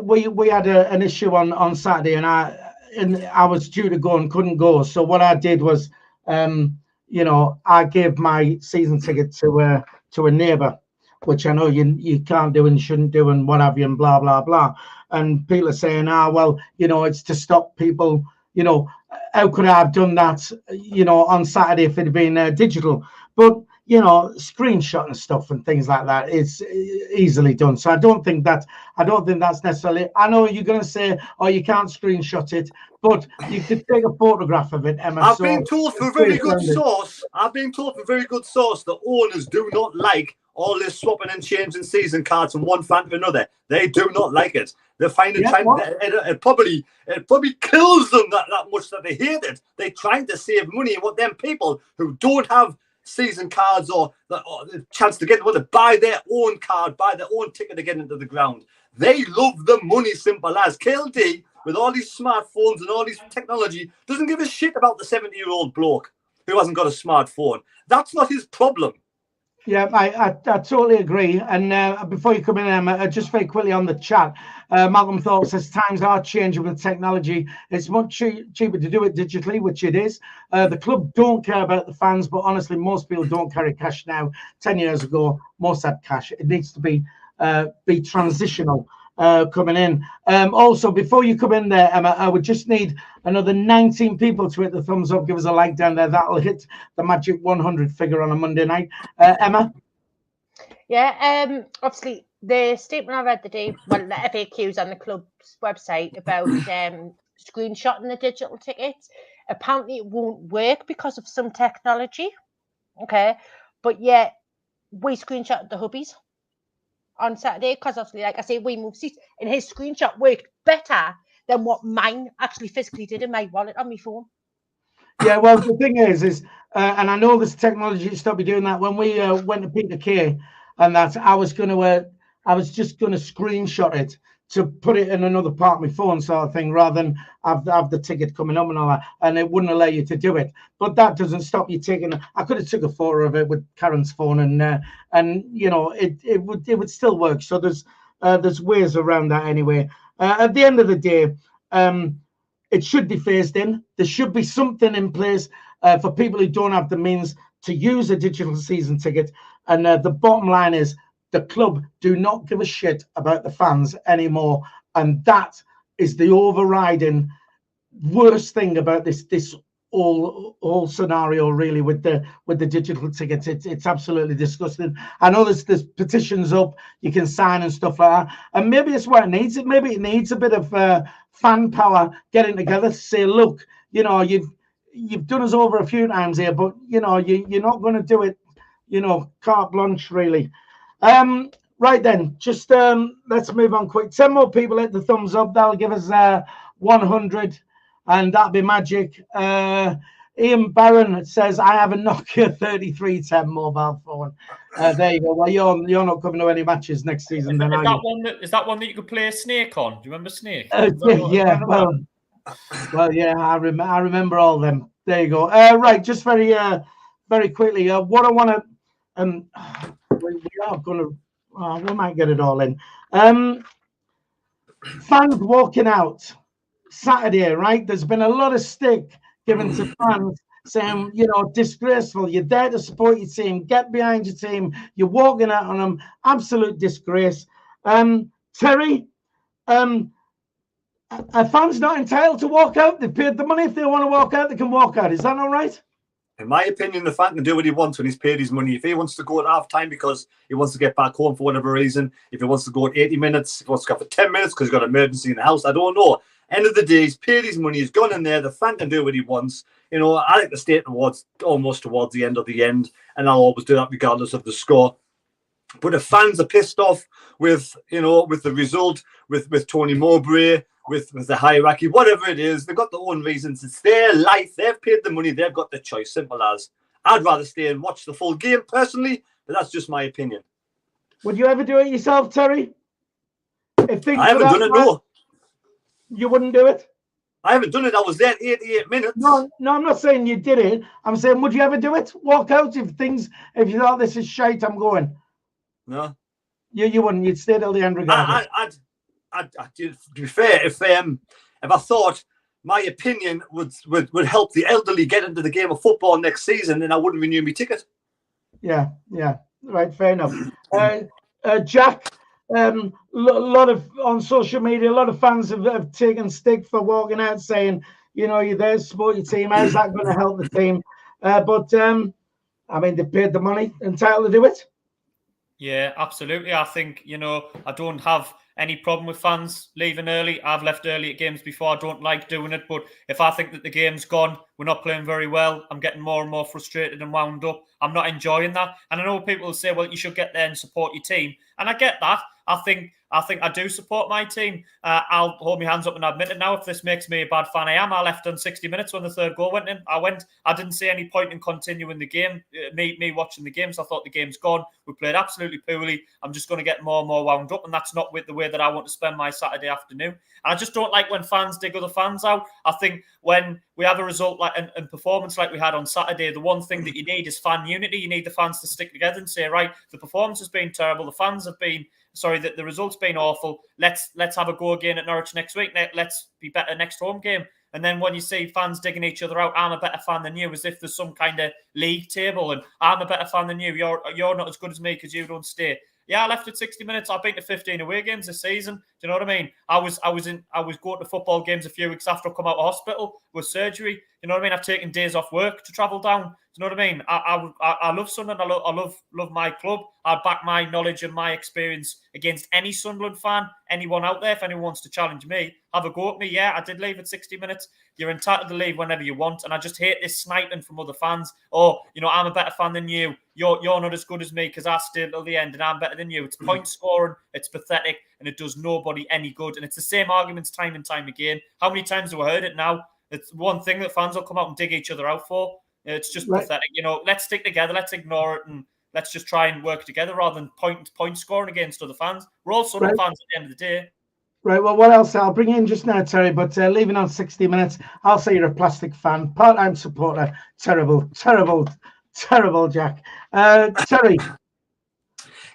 we had an issue on Saturday, and I was due to go and couldn't go. So what I did was, I gave my season ticket to a neighbour, which I know you can't do and shouldn't do and what have you and blah blah blah. And people are saying, well, it's to stop people. How could I have done that? On Saturday if it had been digital, but. Screenshot and stuff and things like that, it's easily done. So I don't think that's necessarily. I know you're going to say, oh, you can't screenshot it, but you could take a photograph of it, Emma. I've been told from very good source that owners do not like all this swapping and changing season cards from one fan to another. They do not like it. They find it probably kills them that much that they hate it. They're trying to save money, and what them people who don't have season cards or the chance to get to buy their own card, buy their own ticket to get into the ground. They love the money, simple as. KLD, with all these smartphones and all these technology, doesn't give a shit about the 70-year-old bloke who hasn't got a smartphone. That's not his problem. Yeah, I totally agree. And before you come in, Emma, just very quickly on the chat, Malcolm Thorpe says times are changing with technology. It's much cheaper to do it digitally, which it is. The club don't care about the fans, but honestly, most people don't carry cash now. 10 years ago, most had cash. It needs to be transitional coming in. Also, before you come in there, Emma, I would just need another 19 people to hit the thumbs up. Give us a like down there. That'll hit the magic 100 figure on a Monday night. Emma? Yeah, obviously, the statement I read the FAQs on the club's website about screenshotting the digital tickets. Apparently, it won't work because of some technology. Okay, but yeah, we screenshotted the hubbies on Saturday because obviously, like I say, we moved seats, and his screenshot worked better than what mine actually physically did in my wallet on my phone. Yeah, well, the thing is, and I know this technology stopped me doing that when we went to Peter Kay, and that I was just going to screenshot it to put it in another part of my phone, sort of thing, rather than have the ticket coming up and all that, and it wouldn't allow you to do it. But that doesn't stop you taking. I could have took a photo of it with Karen's phone, and it would still work. So there's ways around that anyway. At the end of the day, it should be phased in. There should be something in place for people who don't have the means to use a digital season ticket. And the bottom line is the club do not give a shit about the fans anymore. And that is the overriding worst thing about this whole scenario really with the digital tickets. It's absolutely disgusting. I know there's petitions up you can sign and stuff like that, and maybe it's what it needs. Maybe it needs a bit of fan power getting together to say, look, you know, you've done us over a few times here, but you know you're not going to do it, you know, carte blanche really. Right then, just let's move on quick. 10 more people hit the thumbs up. That'll give us 100, and that'd be magic. Ian Barron says, I have a Nokia 3310 mobile phone. There you go. Well, you're not coming to any matches next season. Then, is that one that you could play Snake on? Do you remember Snake? Yeah. Well, yeah. I remember all them. There you go. Right, just very quickly. What I want to we are going to. We might get it all in. Fans walking out Saturday, right? There's been a lot of stick given to fans saying, you know, disgraceful. You're there to support your team. Get behind your team. You're walking out on them. Absolute disgrace. Terry, are fans not entitled to walk out? They've paid the money. If they want to walk out, they can walk out. Is that all right? In my opinion, the fan can do what he wants when he's paid his money. If he wants to go at half time because he wants to get back home for whatever reason, if he wants to go at 80 minutes, if he wants to go for 10 minutes because he's got an emergency in the house, I don't know. End of the day, he's paid his money, he's gone in there, the fan can do what he wants. You know, I like to stay almost towards the end of the end, and I'll always do that regardless of the score. But if fans are pissed off with, you know, with the result, with Tony Mowbray, with the hierarchy, whatever it is, they've got their own reasons. It's their life. They've paid the money. They've got the choice. Simple as. I'd rather stay and watch the full game personally, but that's just my opinion. Would you ever do it yourself, Terry? If things I haven't done it, no. You wouldn't do it? I haven't done it. I was there 88 minutes. No, I'm not saying you did it. I'm saying, would you ever do it? Walk out if you thought this is shite, I'm going. No. You wouldn't. You'd stay till the end regardless. To be fair, if I thought my opinion would help the elderly get into the game of football next season, then I wouldn't renew my ticket. Yeah, right, fair enough. Jack, lot of on social media, a lot of fans have taken stick for walking out saying, you know, you're there to support your team. How's that going to help the team? But I mean, they paid the money, entitled to do it. Yeah, absolutely. I think, you know, I don't have any problem with fans leaving early. I've left early at games before. I don't like doing it. But if I think that the game's gone, we're not playing very well, I'm getting more and more frustrated and wound up. I'm not enjoying that. And I know people will say, well, you should get there and support your team. And I get that. I think I do support my team. I'll hold my hands up and admit it now. If this makes me a bad fan, I am. I left on 60 minutes when the third goal went in. I didn't see any point in continuing the game, me watching the game. So I thought the game's gone. We played absolutely poorly. I'm just going to get more and more wound up. And that's not with the way that I want to spend my Saturday afternoon. And I just don't like when fans dig other fans out. I think when we have a result like and performance like we had on Saturday, the one thing that you need is fan unity. You need the fans to stick together and say, right, the performance has been terrible. The fans have been... Sorry, the result's been awful. Let's have a go again at Norwich next week. Let's be better next home game. And then when you see fans digging each other out, I'm a better fan than you, as if there's some kind of league table and I'm a better fan than you. You're not as good as me because you don't stay. Yeah, I left at 60 minutes. I've been to 15 away games this season. Do you know what I mean? I was going to football games a few weeks after I come out of hospital with surgery. You know what I mean? I've taken days off work to travel down. Do you know what I mean? I love Sunderland. I love my club. I back my knowledge and my experience against any Sunderland fan, anyone out there. If anyone wants to challenge me, have a go at me. Yeah, I did leave at 60 minutes. You're entitled to leave whenever you want. And I just hate this sniping from other fans. Oh, you know, I'm a better fan than you. You're not as good as me because I stayed till the end and I'm better than you. It's point scoring. It's pathetic and it does nobody any good. And it's the same arguments time and time again. How many times have we heard it now? It's one thing that fans will come out and dig each other out for. It's just pathetic. You know, let's stick together. Let's ignore it and let's just try and work together rather than point scoring against other fans. We're all Sunderland fans at the end of the day. Right, well, what else? I'll bring you in just now, Terry, but leaving on 60 minutes, I'll say you're a plastic fan, part-time supporter. Terrible, Jack. Terry.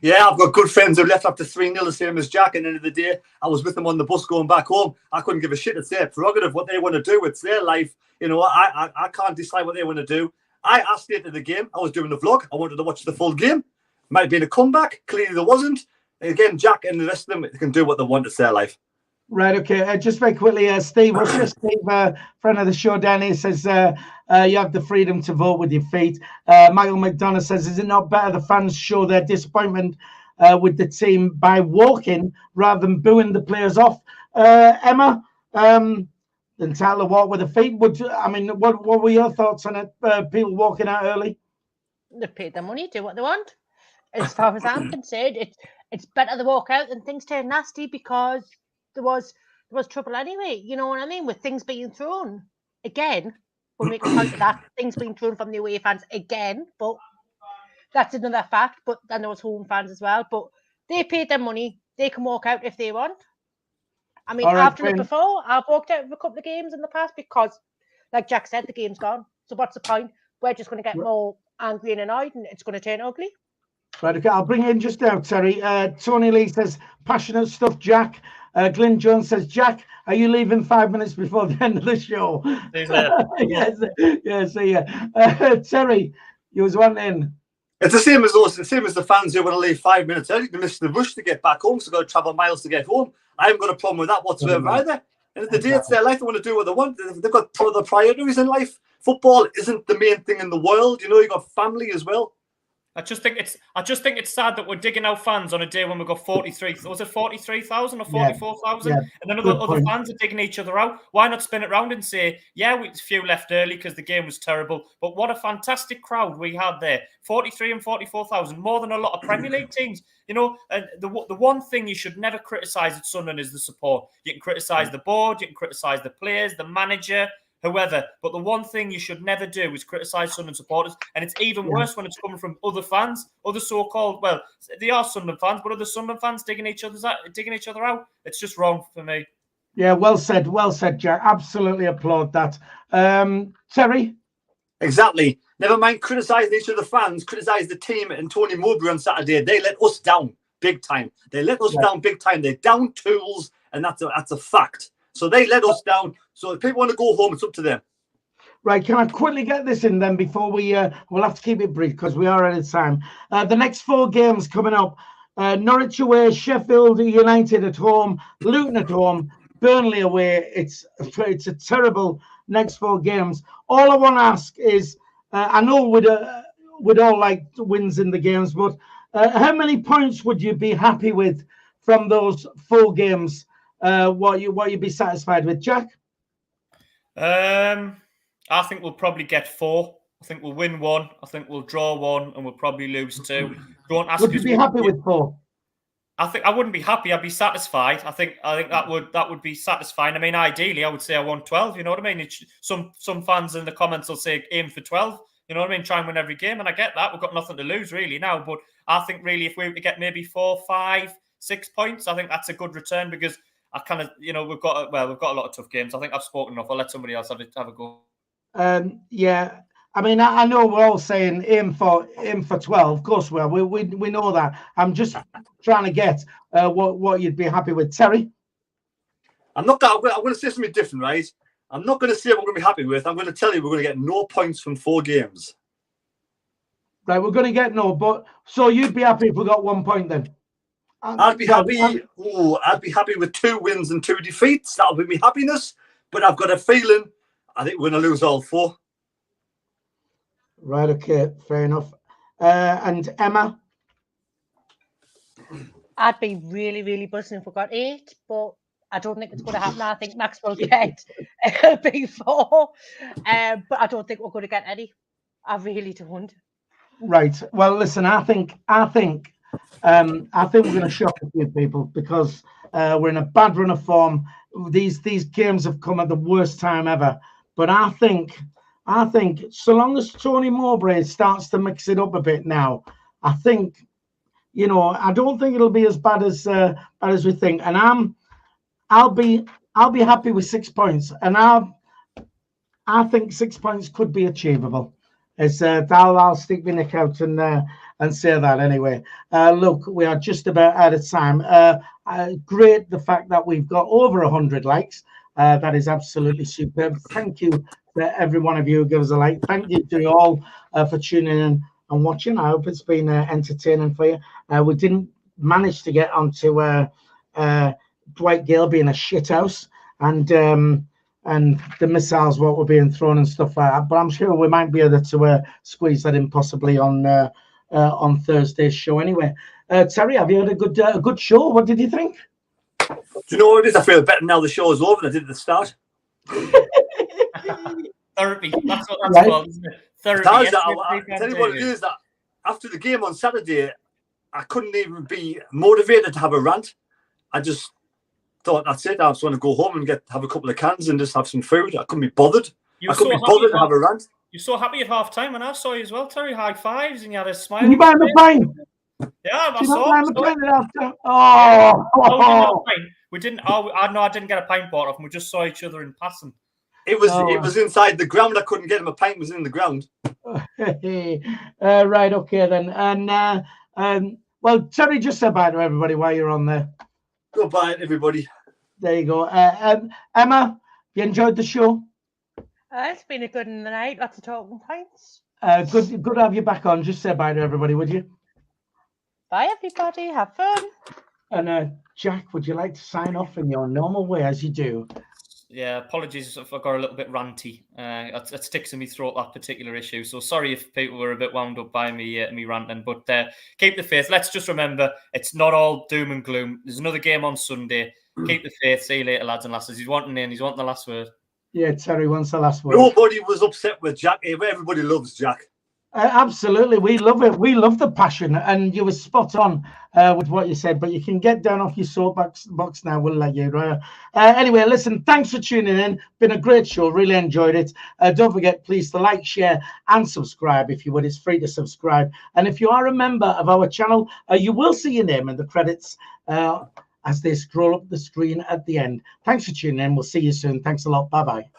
Yeah, I've got good friends who left after 3-0, the same as Jack. At the end of the day, I was with them on the bus going back home. I couldn't give a shit. It's their prerogative, what they want to do. It's their life. You know, I can't decide what they want to do. I stayed at the game. I was doing the vlog. I wanted to watch the full game. Might have been a comeback. Clearly there wasn't. Again, Jack and the rest of them, they can do what they want. It's their life. Right, okay. Just very quickly, Steve, what's your Steve, friend of the show, Danny, says you have the freedom to vote with your feet. Michael McDonough says, is it not better the fans show their disappointment with the team by walking rather than booing the players off? Emma, entitled to walk with the feet. What were your thoughts on it? People walking out early? They've paid their money, do what they want. As far as I'm concerned, it's better to walk out than things turn nasty, because there was trouble anyway. You know what I mean? With things being thrown again. We'll make a point of that. Things being thrown from the away fans again, but that's another fact. But then there was home fans as well. But they paid their money. They can walk out if they want. I mean, I've done it before. I've walked out of a couple of games in the past because, like Jack said, the game's gone. So what's the point? We're just going to get more angry and annoyed, and it's going to turn ugly. Right, okay, I'll bring it in just now, Terry. Tony Lee says, passionate stuff, Jack. Glenn Jones says, Jack, are you leaving 5 minutes before the end of the show? Yes, see ya. Terry, you was wanting. It's the same as us, the same as the fans who want to leave 5 minutes early. They miss the rush to get back home, so they've got to travel miles to get home. I haven't got a problem with that whatsoever either. And at the day, it's their life. They want to do what they want. They've got other priorities in life. Football isn't the main thing in the world. You know, you've got family as well. I just think it's sad that we're digging out fans on a day when we've got 43,000 or 44,000, and then other fans are digging each other out. Why not spin it round and say, yeah, a few left early because the game was terrible, but what a fantastic crowd we had there. 43 and 44,000, more than a lot of Premier League teams. You know, the one thing you should never criticise at Sunderland is the support. You can criticise the board, you can criticise the players, the manager, whoever, but the one thing you should never do is criticise Sunderland supporters, and it's even worse when it's coming from other fans, other so-called, well, they are Sunderland fans, but other Sunderland fans digging each other out. It's just wrong for me. Yeah, well said, Jack. Absolutely applaud that. Terry? Exactly. Never mind criticising each other fans, criticise the team and Tony Mowbray on Saturday. They let us down big time. They let us down big time. They're down tools, and that's a fact. So they let us down. So if people want to go home, it's up to them. Right, can I quickly get this in then before we'll have to keep it brief because we are out of time. The next 4 games coming up, Norwich away, Sheffield United at home, Luton at home, Burnley away. It's a terrible next 4 games. All I want to ask is, I know we'd all like wins in the games, but how many points would you be happy with from those 4 games? What you'd be satisfied with, Jack? I think we'll probably get 4. I think we'll win 1. I think we'll draw 1, and we'll probably lose 2. Don't ask. Would you be happy with 4? I think I wouldn't be happy. I'd be satisfied. I think that would be satisfying. I mean, ideally, I would say I want 12. You know what I mean? Some fans in the comments will say aim for 12. You know what I mean? Try and win every game, and I get that. We've got nothing to lose really now. But I think really, if we were to get maybe 4, 5, 6 points, I think that's a good return because I kind of, you know, we've got a lot of tough games. I think I've spoken enough. I'll let somebody else have a go. Yeah, I mean, I know we're all saying aim for 12. Of course, we are. We know that. I'm just trying to get what you'd be happy with, Terry. I'm going to say something different, right? I'm not going to say what we're going to be happy with. I'm going to tell you we're going to get no points from 4 games. Right, we're going to get no. But so you'd be happy if we got 1 point then? I'd be happy. I'd be happy with 2 wins and 2 defeats. That would be my happiness. But I've got a feeling I think we're going to lose all 4. Right. Okay. Fair enough. And Emma, I'd be really, really buzzing if we got 8, but I don't think it's going to happen. I think Max will get B4, but I don't think we're going to get any. I really don't. Right. Well, listen. I think we're going to shock a few people because we're in a bad run of form. These games have come at the worst time ever. But I think so long as Tony Mowbray starts to mix it up a bit now, I think, you know, I don't think it'll be as bad as we think. And I'll be happy with 6 points. And I think 6 points could be achievable. It's I'll stick my neck out and say that anyway. Look, we are just about out of time. Great the fact that we've got over 100 likes. That is absolutely superb. Thank you to every one of you who gives a like. Thank you to you all for tuning in and watching. I hope it's been entertaining for you. We didn't manage to get onto Dwight Gale being a shithouse and the missiles what were being thrown and stuff like that. But I'm sure we might be able to squeeze that in possibly on Thursday's show anyway. Terry, have you had a good show? What did you think? Do you know what it is? I feel better now the show is over than I did at the start. Therapy. That's what that's called, isn't it? Therapy. I tell you what it is, that after the game on Saturday, I couldn't even be motivated to have a rant. I just thought, that's it. I was going to go home and have a couple of cans and just have some food. I couldn't be bothered. I couldn't be bothered to have a rant. You're so happy at half time, and I saw you as well, Terry. High fives, and you had a smile. Did you buy the pint? Yeah, I saw. Oh, we didn't. I didn't get a pint bought off, and we just saw each other in passing. It was inside the ground. I couldn't get him. A pint was in the ground. Right, okay then. And well, Terry, just say bye to everybody while you're on there. Goodbye, everybody. There you go. Emma, you enjoyed the show? It's been a good night. Lots of talking points. Good to have you back on. Just say bye to everybody, would you? Bye, everybody. Have fun. And Jack, would you like to sign off in your normal way as you do? Yeah, apologies if I got a little bit ranty. It sticks in my throat, that particular issue. So sorry if people were a bit wound up by me ranting. But keep the faith. Let's just remember, it's not all doom and gloom. There's another game on Sunday. Keep the faith. See you later, lads and lasses. He's wanting the last word. Yeah, Terry wants the last word. Nobody was upset with Jack. Everybody loves Jack. Absolutely, we love it. We love the passion, and you were spot on with what you said. But you can get down off your soapbox now. We'll let you. Anyway, listen. Thanks for tuning in. Been a great show. Really enjoyed it. Don't forget, please, to like, share, and subscribe if you would. It's free to subscribe. And if you are a member of our channel, you will see your name in the credits as they scroll up the screen at the end. Thanks for tuning in. We'll see you soon. Thanks a lot. Bye bye.